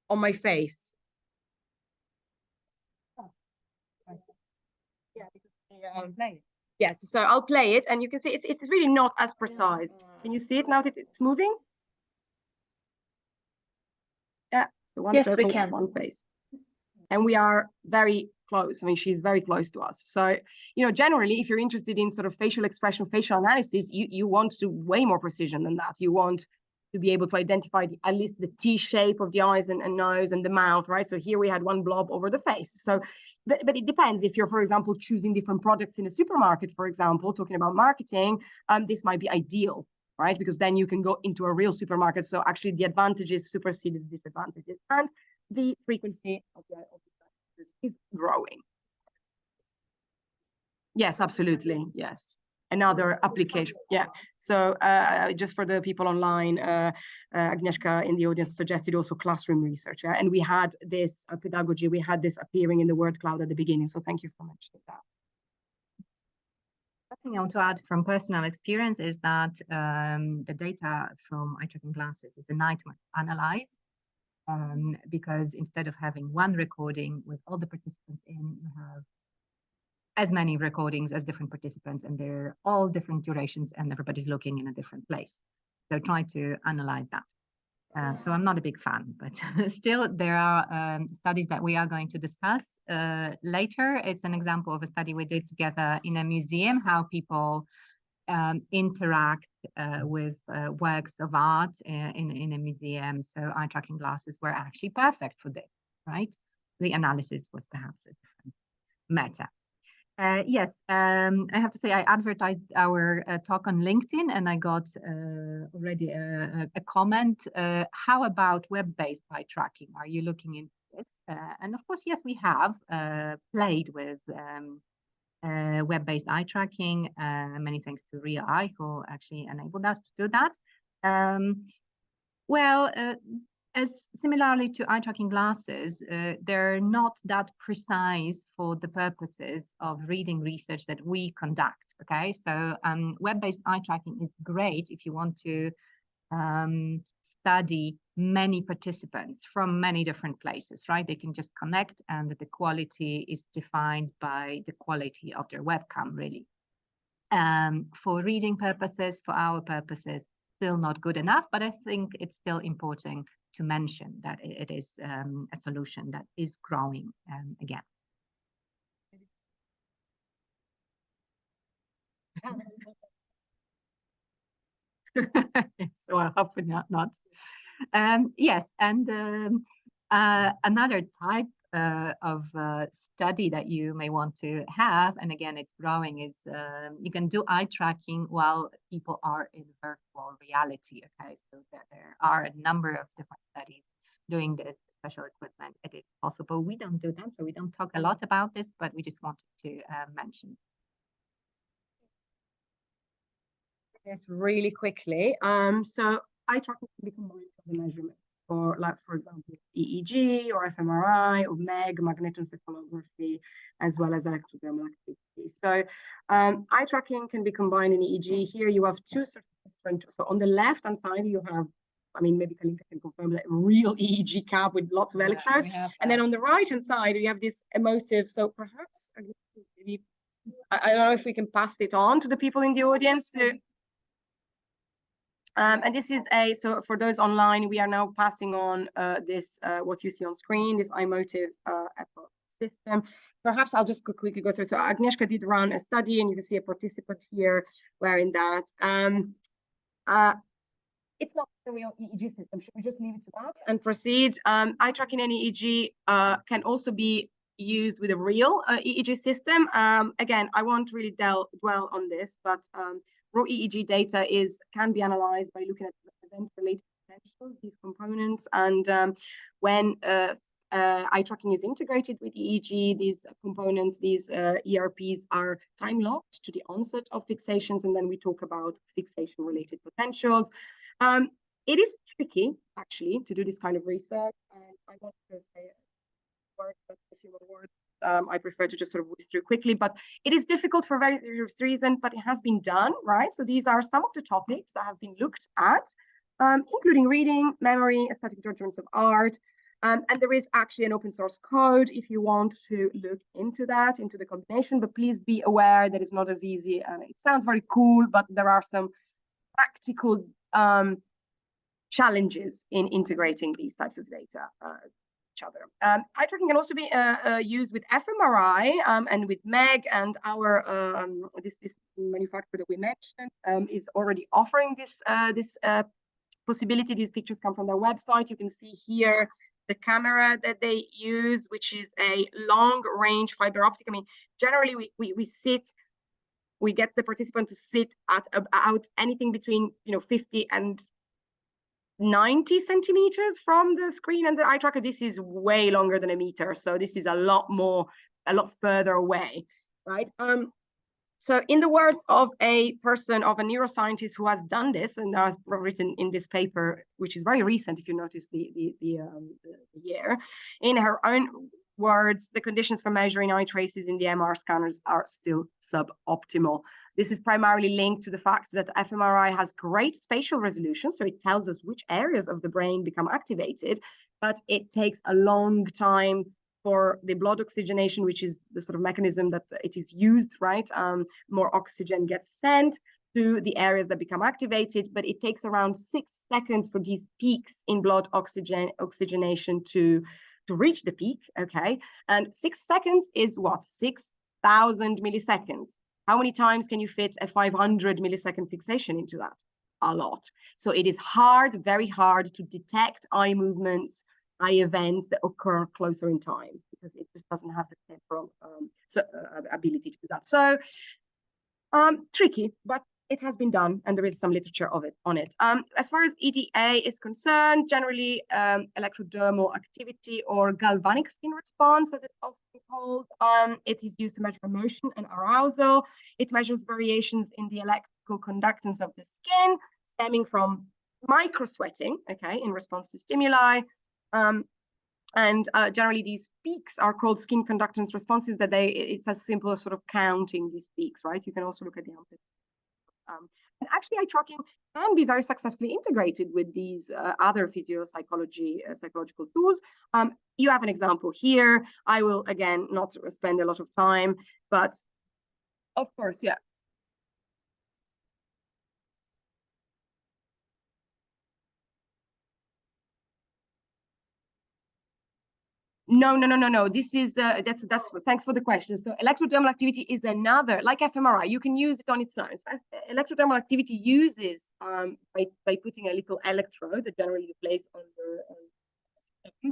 S1: on my face. Yeah, yes, so I'll play it and you can see it's really not as precise. Can you see it now that it's moving? Yeah, so one
S4: Yes, we
S1: circle,
S4: can.
S1: one face. And we are very close. I mean, she's very close to us. So, you know, generally, if you're interested in sort of facial expression, facial analysis, you want to way more precision than that. You want to be able to identify at least the T shape of the eyes and nose and the mouth, right? So here we had one blob over the face. So, but it depends. If you're, for example, choosing different products in a supermarket, for example, talking about marketing, this might be ideal, right? Because then you can go into a real supermarket. So actually the advantages supersede the disadvantages. And the frequency of the is growing. Yes, absolutely. Yes. Another application. Yeah. So just for the people online, Agnieszka in the audience suggested also classroom research. Yeah? And we had this pedagogy, we had this appearing in the word cloud at the beginning. So thank you for mentioning that.
S3: Something I want to add from personal experience is that the data from eye tracking glasses is a nightmare to analyze. Because instead of having one recording with all the participants in, you have as many recordings as different participants, and they're all different durations, and everybody's looking in a different place. So try to analyze that. So I'm not a big fan, but still there are studies that we are going to discuss later. It's an example of a study we did together in a museum, how people interact with works of art in a museum. So eye tracking glasses were actually perfect for this, right? The analysis was perhaps a different matter. Yes, I have to say I advertised our talk on LinkedIn and I got already a comment. How about web-based eye tracking? Are you looking into it? And of course, yes, we have played with web-based eye tracking, many thanks to Ria Eye, who actually enabled us to do that. As similarly to eye tracking glasses, they're not that precise for the purposes of reading research that we conduct, okay? So web-based eye tracking is great if you want to study many participants from many different places, right? They can just connect and the quality is defined by the quality of their webcam, really. For reading purposes, for our purposes, still not good enough, but I think it's still important to mention that it is a solution that is growing again. Well, hopefully not. Yes, and another type of study that you may want to have, and again, it's growing, is you can do eye tracking while people are in virtual reality, okay? So there are a number of different studies doing this special equipment. It is possible. We don't do that, so we don't talk a lot about this, but we just wanted to mention.
S1: Yes, really quickly. So eye tracking can be combined with the measurement for, like, for example, EEG or fMRI or MEG, magnetoencephalography, as well as electrothermal activity. So eye tracking can be combined in EEG. Here you have two sort of different. So on the left-hand side, you have I mean, maybe Kalinka can confirm that real EEG cap with lots of electrodes. And then on the right-hand side, we have this emotive. So perhaps maybe, I don't know if we can pass it on to the people in the audience to. And this is so for those online, we are now passing on this, what you see on screen, this iMotive system. Perhaps I'll just quickly go through. So Agnieszka did run a study, and you can see a participant here wearing that. It's not a real EEG system. Should we just leave it to that and proceed? Eye tracking and EEG can also be used with a real EEG system. Again, I won't really dwell on this, but raw EEG data can be analyzed by looking at event-related potentials, these components, and when eye tracking is integrated with EEG, these components, these ERPs are time locked to the onset of fixations, and then we talk about fixation-related potentials. It is tricky, actually, to do this kind of research, and I want to say a word, but a few more words. I prefer to just sort of whiz through quickly, but it is difficult for various reasons, but it has been done, right? So these are some of the topics that have been looked at, including reading, memory, aesthetic judgments of art, and there is actually an open source code if you want to look into that, into the combination, but please be aware that it's not as easy. It sounds very cool, but there are some practical challenges in integrating these types of data each other. Eye tracking can also be used with fMRI and with MEG, and our this manufacturer that we mentioned is already offering this possibility. These pictures come from their website. You can see here the camera that they use, which is a long-range fiber optic. I mean, generally we get the participant to sit at about anything between 50 and 90 centimeters from the screen and the eye tracker. This is way longer than a meter, so this is a lot further away, right? So in the words of a neuroscientist who has done this and has written in this paper, which is very recent, if you notice the year, in her own words, the conditions for measuring eye traces in the MR scanners are still suboptimal. This is primarily linked to the fact that fMRI has great spatial resolution, so it tells us which areas of the brain become activated, but it takes a long time for the blood oxygenation, which is the sort of mechanism that it is used, right? More oxygen gets sent to the areas that become activated, but it takes around 6 seconds for these peaks in blood oxygenation to reach the peak, okay? And 6 seconds is what? 6,000 milliseconds. How many times can you fit a 500 millisecond fixation into that? A lot. So it is hard, very hard to detect eye movements, eye events that occur closer in time, because it just doesn't have the temporal ability to do that. So tricky, but it has been done, and there is some literature on it. As far as EDA is concerned, generally electrodermal activity or galvanic skin response, as it's often called, it is used to measure emotion and arousal. It measures variations in the electrical conductance of the skin stemming from micro sweating, okay, in response to stimuli. And generally these peaks are called skin conductance responses, that it's as simple as sort of counting these peaks, right? You can also look at the amplitude. And actually eye tracking can be very successfully integrated with these other psychological tools. You have an example here. I will, again, not spend a lot of time, but of course, yeah. No. This is that's thanks for the question. So electrodermal activity is another, like fMRI. You can use it on its own. So electrodermal activity uses by putting a little electrode that generally you place under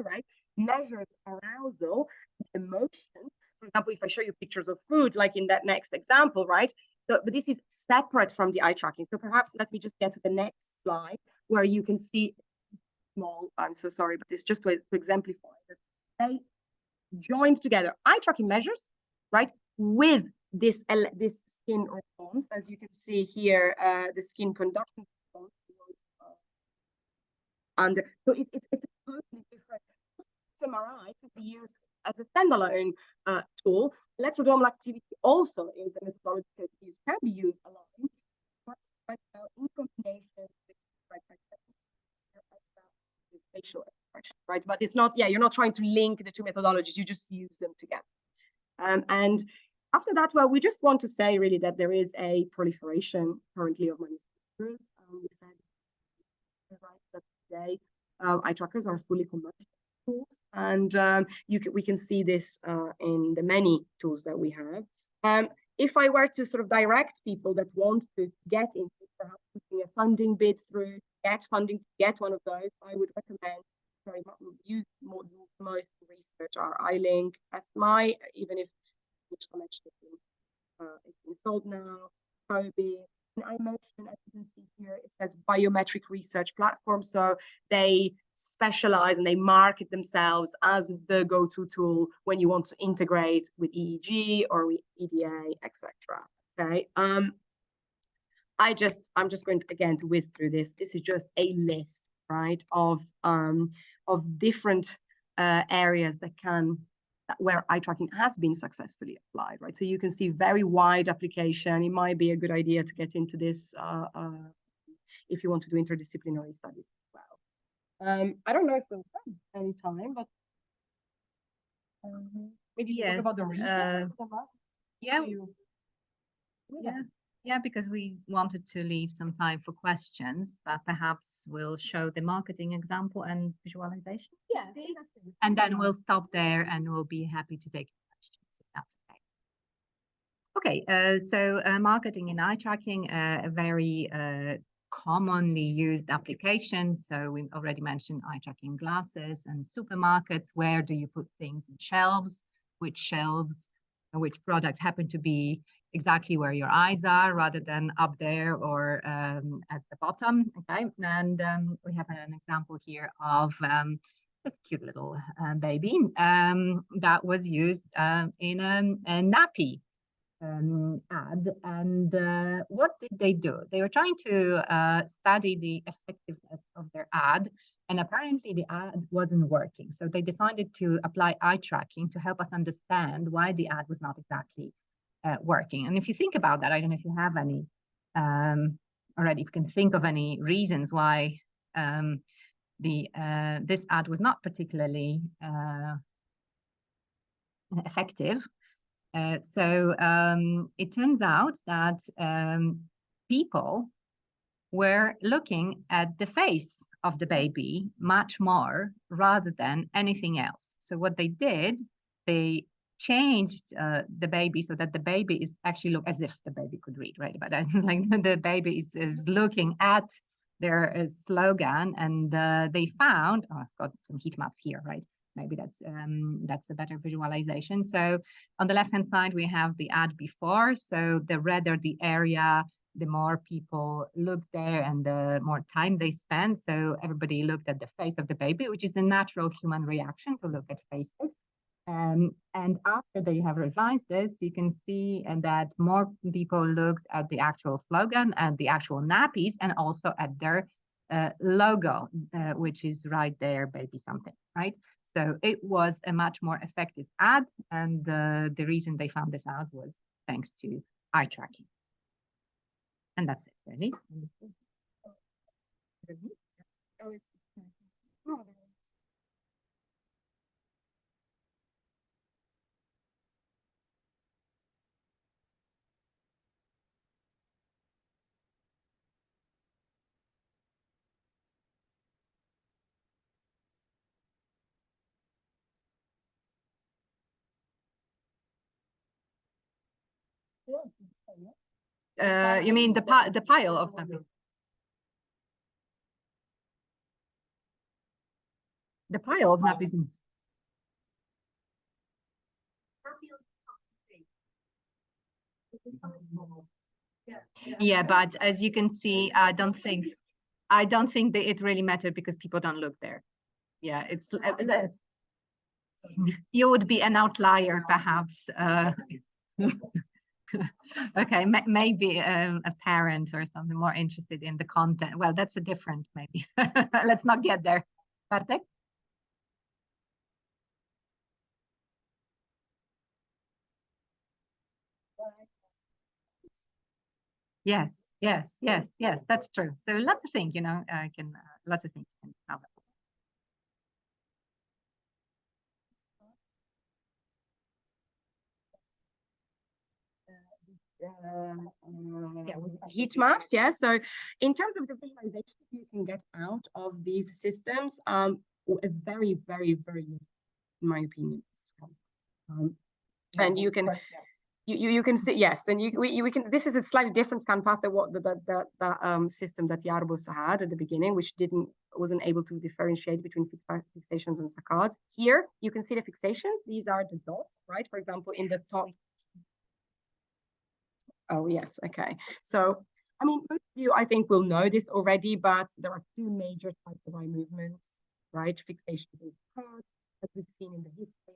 S1: right, measures arousal, emotion. For example, if I show you pictures of food, like in that next example, right? So, but this is separate from the eye tracking. So perhaps let me just get to the next slide where you can see small. I'm so sorry, but it's just to exemplify that. They joined together eye tracking measures, right, with this skin response, as you can see here, the skin conduction response under. So it's a totally different. fMRI could be used as a standalone tool. Electrodermal activity also is a methodology that can be used alone, but in combination with question, right? But it's not, yeah, you're not trying to link the two methodologies, you just use them together. And after that, well, we just want to say really that there is a proliferation currently of manufacturers. We said right that today eye trackers are fully commercial tools, and we can see this in the many tools that we have. If I were to sort of direct people that want to get into perhaps putting a funding bid through, get funding to get one of those, I would recommend very much use most research are iLink, SMI, even if which collection is been sold now, Kobe. And iMotion, as you can see here, it says biometric research platform. So they specialize and they market themselves as the go-to tool when you want to integrate with EEG or with EDA, etc. Okay. I'm just going to again to whiz through this. This is just a list, right, of different areas that where eye tracking has been successfully applied, right? So you can see very wide application. It might be a good idea to get into this if you want to do interdisciplinary studies as well. I don't know if we'll have any time, but maybe
S3: Yes,
S1: talk about the research.
S3: Yeah, because we wanted to leave some time for questions, but perhaps we'll show the marketing example and visualization.
S1: Yeah,
S3: and then we'll stop there and we'll be happy to take questions if that's okay. Okay, so marketing in eye tracking, a very commonly used application. So we already mentioned eye tracking glasses and supermarkets. Where do you put things in shelves? Which products happen to be exactly where your eyes are rather than up there or at the bottom. Okay, and we have an example here of a cute little baby that was used in a nappy ad. And what did they do? They were trying to study the effectiveness of their ad, and apparently the ad wasn't working. So they decided to apply eye tracking to help us understand why the ad was not exactly working. And if you think about that, I don't know if you have any already, if you can think of any reasons why this ad was not particularly effective. So it turns out that people were looking at the face of the baby much more rather than anything else. So what they did, they changed the baby so that the baby is actually look as if the baby could read, right? But that's like the baby is looking at their slogan, and they found, oh, I've got some heat maps here, right? Maybe that's a better visualization. So on the left-hand side, we have the ad before. So the redder the area, the more people look there and the more time they spend. So everybody looked at the face of the baby, which is a natural human reaction to look at faces. And after they have revised this, you can see that more people looked at the actual slogan and the actual nappies, and also at their logo, which is right there, baby something, right? So it was a much more effective ad, and the reason they found this out was thanks to eye tracking. And that's it, really. You mean the pile of nappies? The pile of nappies. Yeah, but as you can see, I don't think that it really mattered because people don't look there. Yeah, it's you would be an outlier, perhaps. Okay, maybe a parent or something more interested in the content. Well, that's a different maybe. Let's not get there. Bartek? Yes, that's true. So lots of things, lots of things can happen.
S1: heat maps. Yeah. So in terms of the visualization you can get out of these systems, a very, very, very useful, in my opinion. And you can you can see, yes, and we can, this is a slightly different scan path than what the system that Jarbus had at the beginning, which wasn't able to differentiate between fixations and saccades. Here you can see the fixations. These are the dots, right? For example, in the top. Oh yes, okay. So I mean, most of you I think will know this already, but there are two major types of eye movements, right? Fixation and saccades, as we've seen in the history.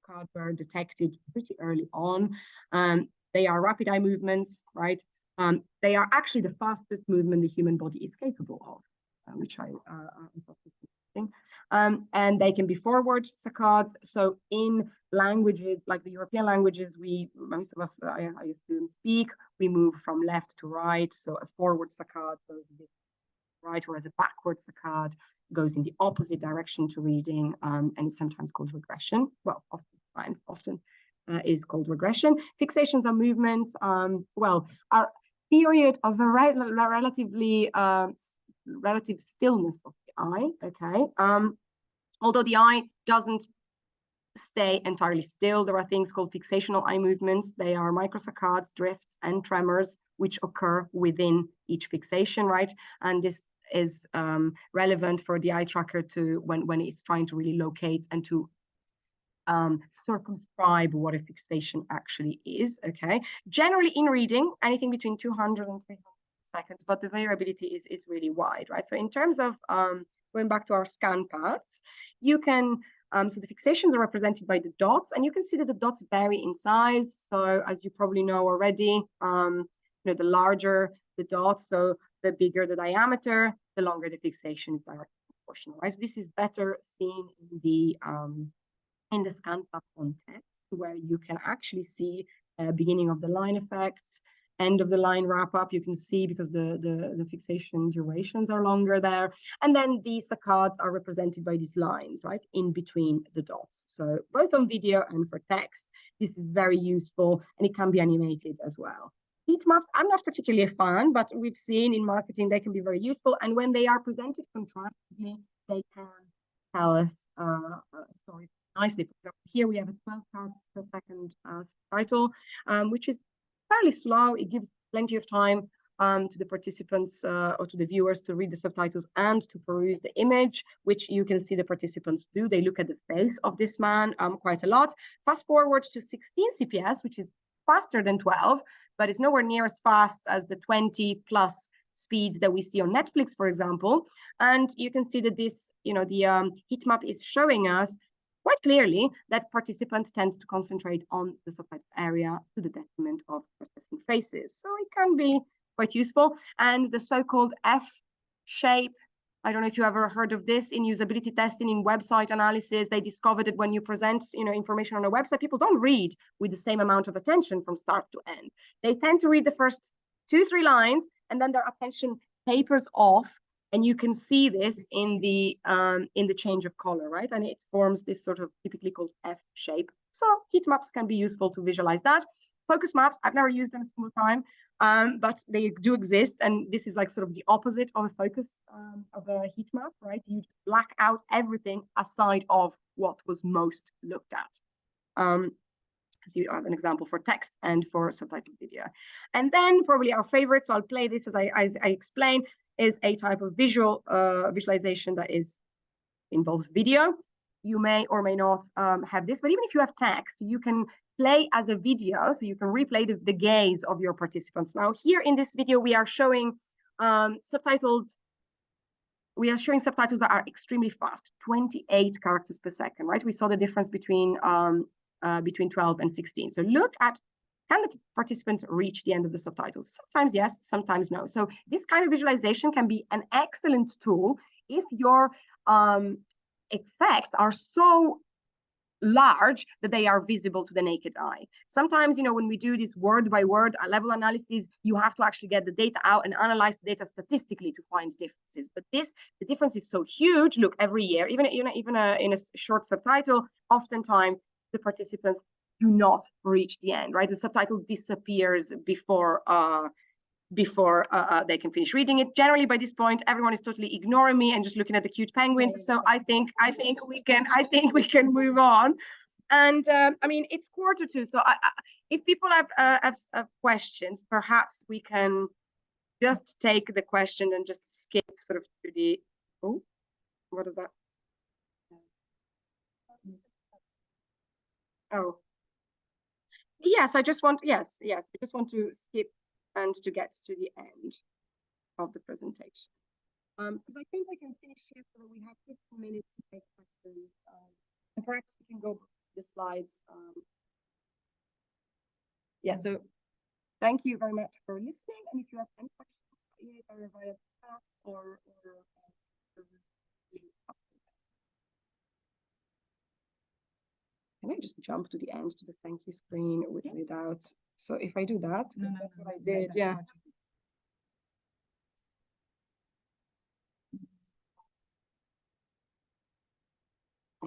S1: Saccades were detected pretty early on. They are rapid eye movements, right? They are actually the fastest movement the human body is capable of, which I thought was interesting. And they can be forward saccades. So in languages like the European languages, most of us, I assume, speak, we move from left to right. So a forward saccade goes a bit right, whereas a backward saccade goes in the opposite direction to reading, and it's sometimes called regression. Well, often is called regression. Fixations are movements, well, are period of a relative stillness of the eye, okay? Although the eye doesn't stay entirely still, there are things called fixational eye movements. They are microsaccades, drifts, and tremors, which occur within each fixation, right? And this is relevant for the eye tracker to when it's trying to really locate and to circumscribe what a fixation actually is, okay? Generally in reading, anything between 200 and 300 seconds, but the variability is really wide, right? So in terms of going back to our scan paths, you can, so the fixations are represented by the dots, and you can see that the dots vary in size. So as you probably know already, you know, the larger the dot, so the bigger the diameter, the longer the fixation is directly proportional, right? So this is better seen in the scan path context, where you can actually see beginning of the line effects, end of the line wrap up. You can see because the fixation durations are longer there. And then the saccades are represented by these lines, right, in between the dots. So both on video and for text, this is very useful, and it can be animated as well. Heat maps, I'm not particularly a fan, but we've seen in marketing they can be very useful. And when they are presented contrastively, they can tell us a story nicely. For example, here we have a 12 characters per second subtitle, which is fairly slow. It gives plenty of time to the participants or to the viewers to read the subtitles and to peruse the image, which you can see the participants do. They look at the face of this man quite a lot. Fast forward to 16 CPS, which is faster than 12, but it's nowhere near as fast as the 20 plus speeds that we see on Netflix, for example. And you can see that this, you know, the heat map is showing us quite clearly that participants tend to concentrate on the subtitle area to the detriment of processing faces. So it can be quite useful. And the so-called F shape, I don't know if you ever heard of this in usability testing, in website analysis. They discovered that when you present, you know, information on a website, people don't read with the same amount of attention from start to end. They tend to read the first 2-3 lines, and then their attention tapers off. And you can see this in the change of color, right? And it forms this sort of typically called F shape. So heat maps can be useful to visualize that. Focus maps, I've never used them a single time, but they do exist. And this is like sort of the opposite of a focus of a heat map, right? You just black out everything aside of what was most looked at. So you have an example for text and for subtitled video. And then probably our favorite, so I'll play this as I explain, is a type of visual visualization that involves video. You may or may not have this, but even if you have text, you can play as a video, so you can replay the gaze of your participants. Now here in this video, we are showing subtitles that are extremely fast, 28 characters per second, right? We saw the difference between 12 and 16. So look at, can the participant reach the end of the subtitles? Sometimes yes, sometimes no. So this kind of visualization can be an excellent tool if your effects are so large that they are visible to the naked eye. Sometimes, you know, when we do this word by word level analysis, you have to actually get the data out and analyze the data statistically to find differences. But the difference is so huge. Look, every year, even in a short subtitle, oftentimes the participants do not reach the end, right? The subtitle disappears before they can finish reading it. Generally, by this point, everyone is totally ignoring me and just looking at the cute penguins. So I think we can move on. And I mean, it's 1:45, so if people have questions, perhaps we can just take the question and just skip sort of to the. Oh, what is that? Oh, yes, I just want to skip and to get to the end of the presentation. Because I think we can finish here, so we have 15 minutes to take questions. And perhaps we can go to the slides. Yeah, so thank you very much for listening. And if you have any questions, either via chat or can I just jump to the end to the thank you screen without? So if I do that, because that's what I did, yeah.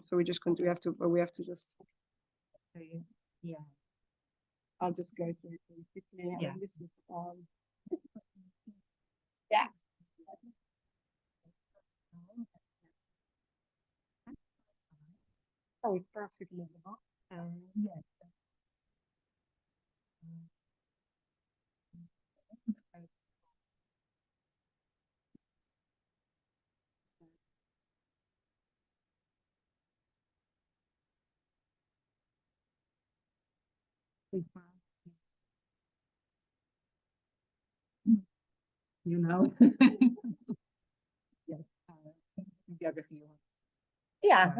S1: So we have to just.
S3: Yeah.
S1: I'll just go through it really quickly.
S3: Yeah.
S1: I mean, this is yeah. Oh, it's perfectly legible.
S3: Yes. You know. Yes. Geography.
S1: Yeah,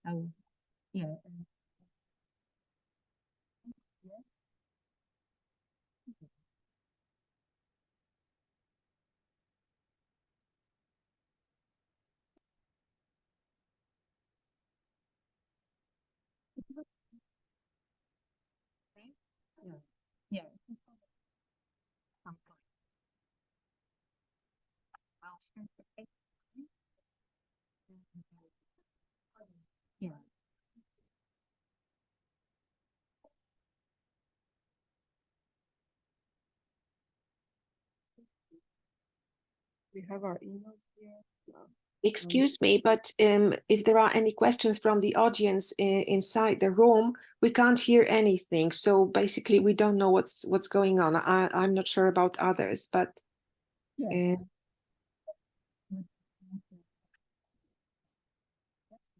S3: And
S1: yeah.
S3: yeah. Yeah. Yeah.
S1: We have our emails here. No.
S2: Excuse me, but if there are any questions from the audience inside the room, we can't hear anything. So basically, we don't know what's going on. I'm not sure about others, but
S3: We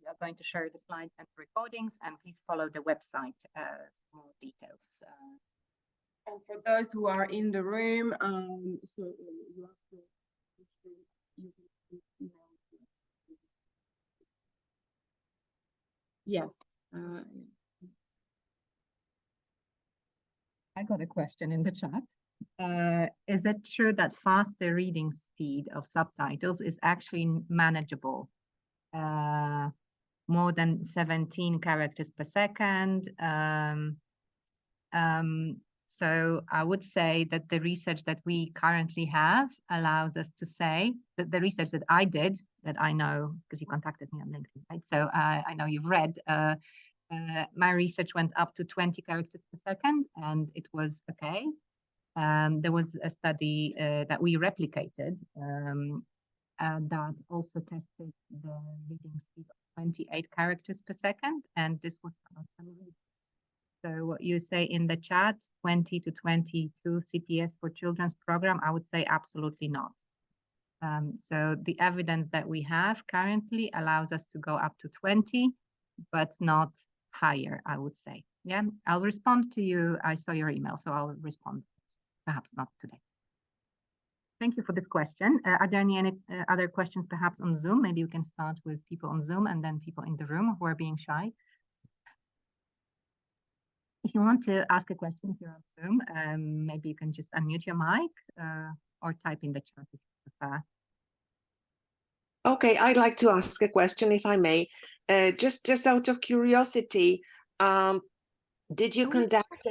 S3: are going to share the slides and recordings, and please follow the website for more details.
S1: And for those who are in the room, so you asked the yes.
S3: I got a question in the chat. Is it true that faster reading speed of subtitles is actually manageable? More than 17 characters per second. So I would say that the research that we currently have allows us to say that the research that I did, that I know, because you contacted me on LinkedIn, right? So I know you've read, my research went up to 20 characters per second, and it was okay. There was a study that we replicated that also tested the reading speed of 28 characters per second, and this was about so what you say in the chat, 20 to 22 CPS for children's program, I would say absolutely not. So the evidence that we have currently allows us to go up to 20, but not higher, I would say. Yeah, I'll respond to you. I saw your email, so I'll respond, perhaps not today. Thank you for this question. Are there any other questions perhaps on Zoom? Maybe we can start with people on Zoom and then people in the room who are being shy. If you want to ask a question here on Zoom, maybe you can just unmute your mic or type in the chat if you prefer.
S2: Okay, I'd like to ask a question, if I may. Just out of curiosity, Did you
S1: Oh,
S2: conduct?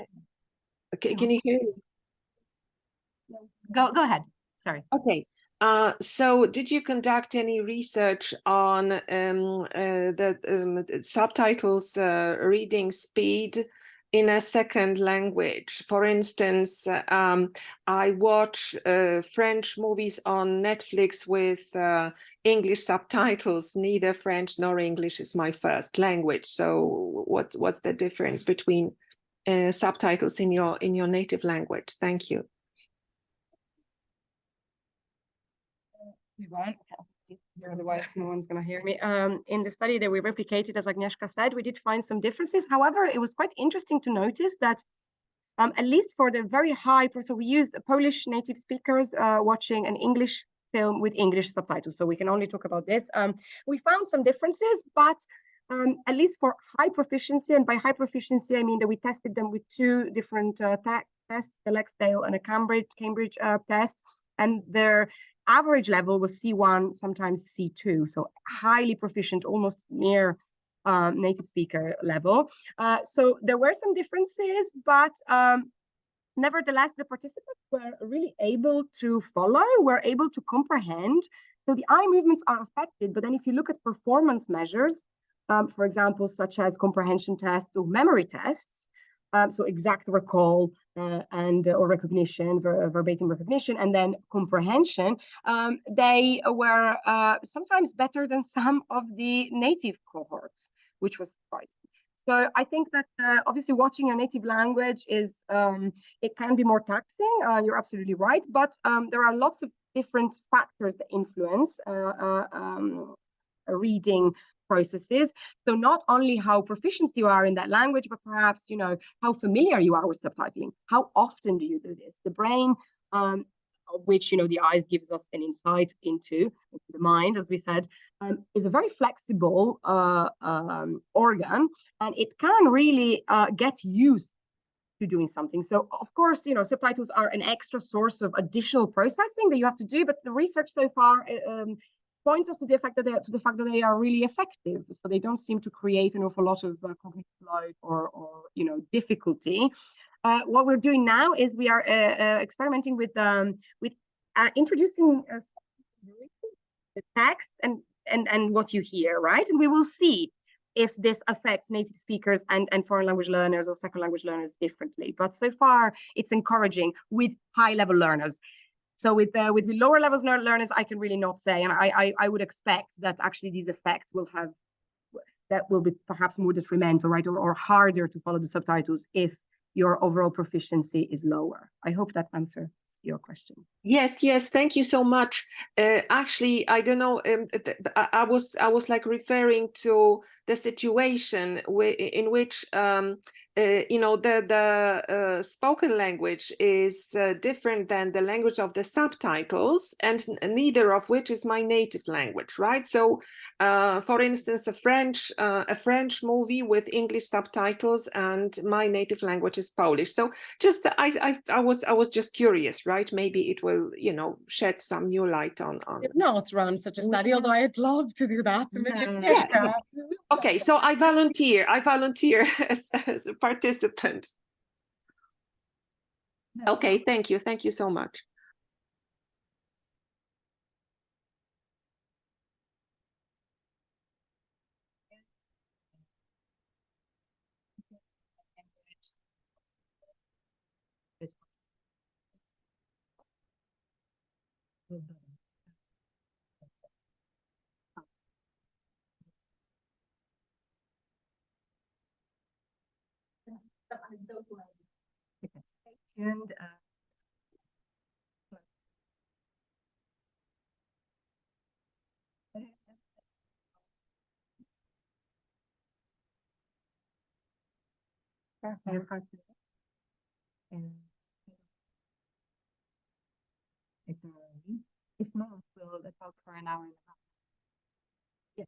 S2: Can you hear me?
S3: Go ahead. Sorry.
S2: Okay. So did you conduct any research on the subtitles reading speed in a second language? For instance, I watch French movies on Netflix with English subtitles. Neither French nor English is my first language. So what's the difference between subtitles in your native language? Thank you.
S1: We won't. Otherwise, no one's going to hear me. In the study that we replicated, as Agnieszka said, we did find some differences. However, it was quite interesting to notice that at least for the very high, so we used Polish native speakers watching an English film with English subtitles. So we can only talk about this. We found some differences, but at least for high proficiency, and by high proficiency, I mean that we tested them with two different tests, the Lexdale and a Cambridge test, and their average level was C1, sometimes C2, so highly proficient, almost near native speaker level. So there were some differences, but nevertheless, the participants were really able to follow, were able to comprehend. So the eye movements are affected, but then if you look at performance measures, for example, such as comprehension tests or memory tests, so exact recall or recognition, verbatim recognition, and then comprehension, they were sometimes better than some of the native cohorts, which was surprising. So I think that obviously watching a native language is, it can be more taxing, you're absolutely right, but there are lots of different factors that influence reading processes. So not only how proficient you are in that language, but perhaps, you know, how familiar you are with subtitling. How often do you do this? The brain, which, you know, the eyes gives us an insight into the mind, as we said, is a very flexible organ, and it can really get used to doing something. So of course, you know, subtitles are an extra source of additional processing that you have to do, but the research so far points us to the fact that they are really effective. So they don't seem to create an awful lot of cognitive load or you know, difficulty. What we're doing now is we are experimenting with introducing the text and what you hear, right? And we will see if this affects native speakers and foreign language learners or second language learners differently. But so far, it's encouraging with high-level learners. So with the lower levels learners, I can really not say, and I would expect that actually these effects will be perhaps more detrimental, right, or harder to follow the subtitles if your overall proficiency is lower. I hope that answers your question.
S2: Yes, thank you so much. Actually, I don't know. I was like referring to the situation in which you know, the spoken language is different than the language of the subtitles, and neither of which is my native language, right? So, for instance, a French movie with English subtitles, and my native language is Polish. So, just I was just curious, right? Maybe it will, you know, shed some new light on.
S1: If not run such a study, although I'd love to do that.
S2: Yeah. Okay, so I volunteer as a participant. Okay, thank you so much.
S3: Stay tuned. If not, we'll talk for an hour and a half. Yes.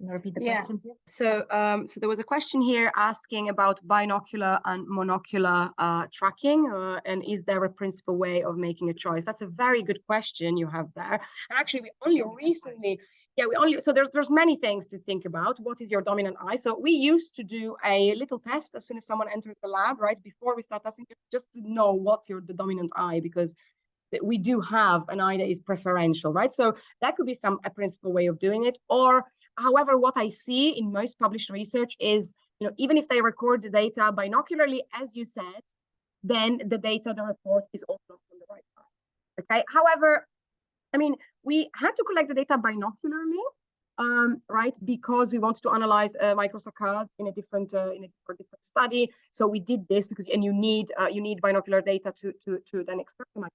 S3: Can you repeat the
S1: Yeah.
S3: question, please?
S1: So there was a question here asking about binocular and monocular tracking, and is there a principal way of making a choice? That's a very good question you have there. And actually, we only recently, so there's many things to think about. What is your dominant eye? So we used to do a little test as soon as someone enters the lab, right? Before we start testing, just to know what's the dominant eye, because we do have an eye that is preferential, right? So that could be a principal way of doing it. Or, however, what I see in most published research is, even if they record the data binocularly, as you said, then the data, the report is also from the right eye. Okay. However, I mean, we had to collect the data binocularly, right? Because we wanted to analyze microsaccades in a different study. So we did this because, and you need binocular data to then extract the microsaccades.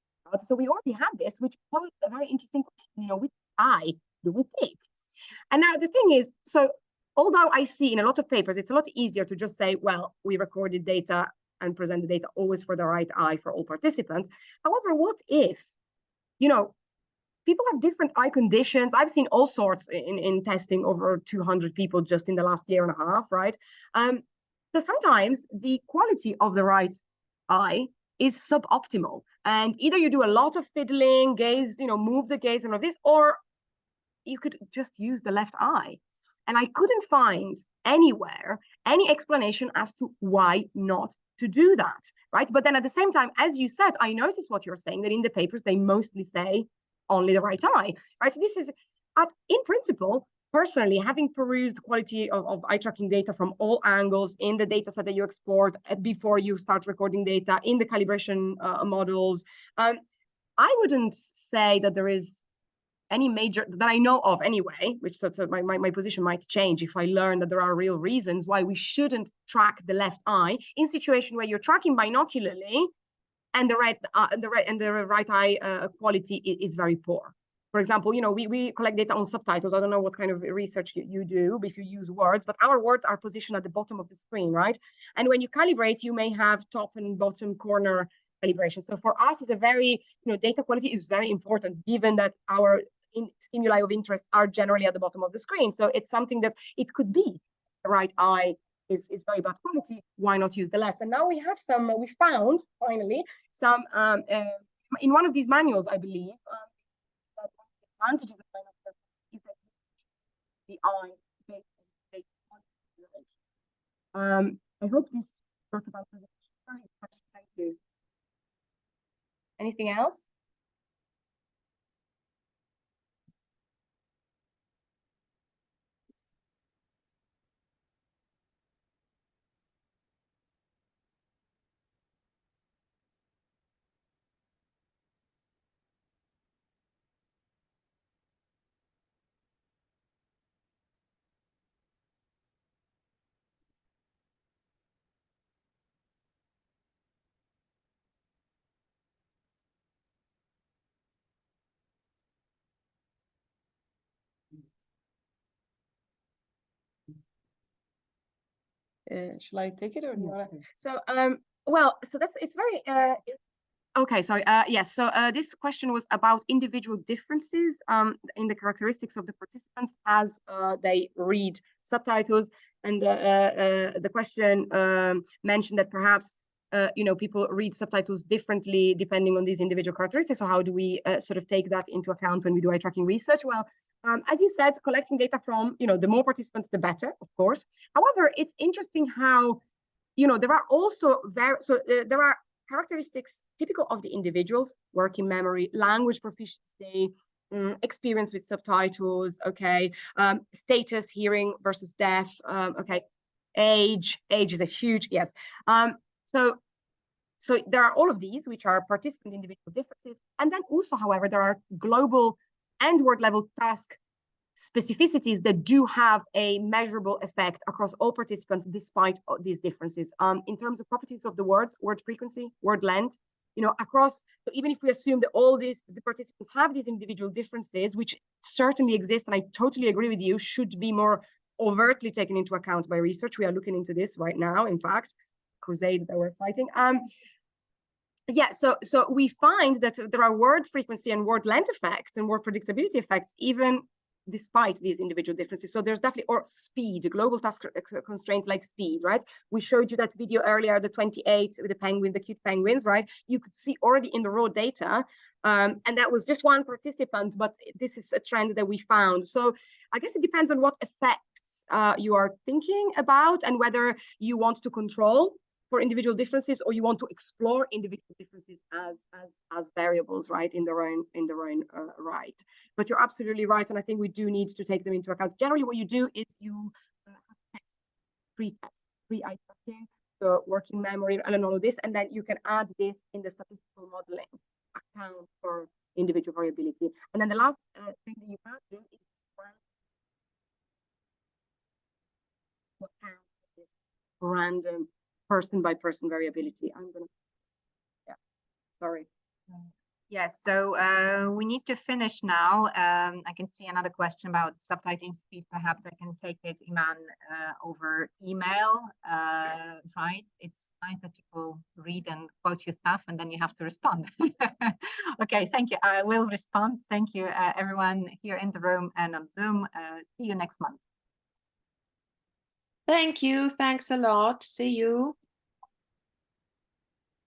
S1: So we already had this, which posed a very interesting question. Which eye do we pick? And now the thing is, so although I see in a lot of papers, it's a lot easier to just say, well, we recorded data and present the data always for the right eye for all participants. However, what if, people have different eye conditions. I've seen all sorts in testing over 200 people just in the last year and a half, right? So sometimes the quality of the right eye is suboptimal. And either you do a lot of fiddling, gaze, move the gaze and all this, or you could just use the left eye. And I couldn't find anywhere any explanation as to why not to do that, right? But then at the same time, as you said, I noticed what you're saying, that in the papers, they mostly say only the right eye, right? So this is, in principle, personally, having perused the quality of eye tracking data from all angles in the data set that you export before you start recording data in the calibration models, I wouldn't say that there is any major, that I know of anyway, which sort of my position might change if I learn that there are real reasons why we shouldn't track the left eye in situation where you're tracking binocularly and the right eye quality is very poor. For example, we collect data on subtitles. I don't know what kind of research you do if you use words, but our words are positioned at the bottom of the screen, right? And when you calibrate, you may have top and bottom corner calibration. So for us, it's a very, data quality is very important, given that our stimuli of interest are generally at the bottom of the screen. So it's something that it could be the right eye is very bad quality. Why not use the left? And now we have we found finally some in one of these manuals, I believe, that one of the advantages of binocular is that the eye based on I hope this worked about the very much. Thank you. Anything else? Shall I take it or do you want to? So, it's very, okay, sorry. Yes, so this question was about individual differences in the characteristics of the participants as they read subtitles. And the question mentioned that perhaps, people read subtitles differently depending on these individual characteristics. So how do we sort of take that into account when we do eye tracking research? Well, as you said, collecting data from, the more participants, the better, of course. However, it's interesting how, there are also there are characteristics typical of the individuals: working memory, language proficiency, experience with subtitles, okay, status, hearing versus deaf, okay, age is a huge, yes. So there are all of these, which are participant individual differences. And then also, however, there are global and word level task specificities that do have a measurable effect across all participants despite these differences. In terms of properties of the words, word frequency, word length, across, so even if we assume that the participants have these individual differences, which certainly exist, and I totally agree with you, should be more overtly taken into account by research. We are looking into this right now, in fact, crusade that we're fighting. Yeah, so we find that there are word frequency and word length effects and word predictability effects even despite these individual differences. So there's definitely, or speed, global task constraint like speed, right? We showed you that video earlier, the 28 with the penguin, the cute penguins, right? You could see already in the raw data, and that was just one participant, but this is a trend that we found. So I guess it depends on what effects you are thinking about and whether you want to control for individual differences, or you want to explore individual differences as variables, right, in their own right. But you're absolutely right, and I think we do need to take them into account. Generally, what you do is you have pre-test, pre-eye tracking, the working memory, and all of this, and then you can add this in the statistical modeling account for individual variability. And then the last thing that you can do is random person by person variability. I'm gonna, yeah, sorry.
S3: Yes, so we need to finish now. I can see another question about subtitling speed. Perhaps I can take it, Iman, over email, right? It's nice that people read and quote your stuff and then you have to respond. Okay, thank you. I will respond. Thank you, everyone here in the room and on Zoom. See you next month.
S2: Thank you. Thanks a lot. See you.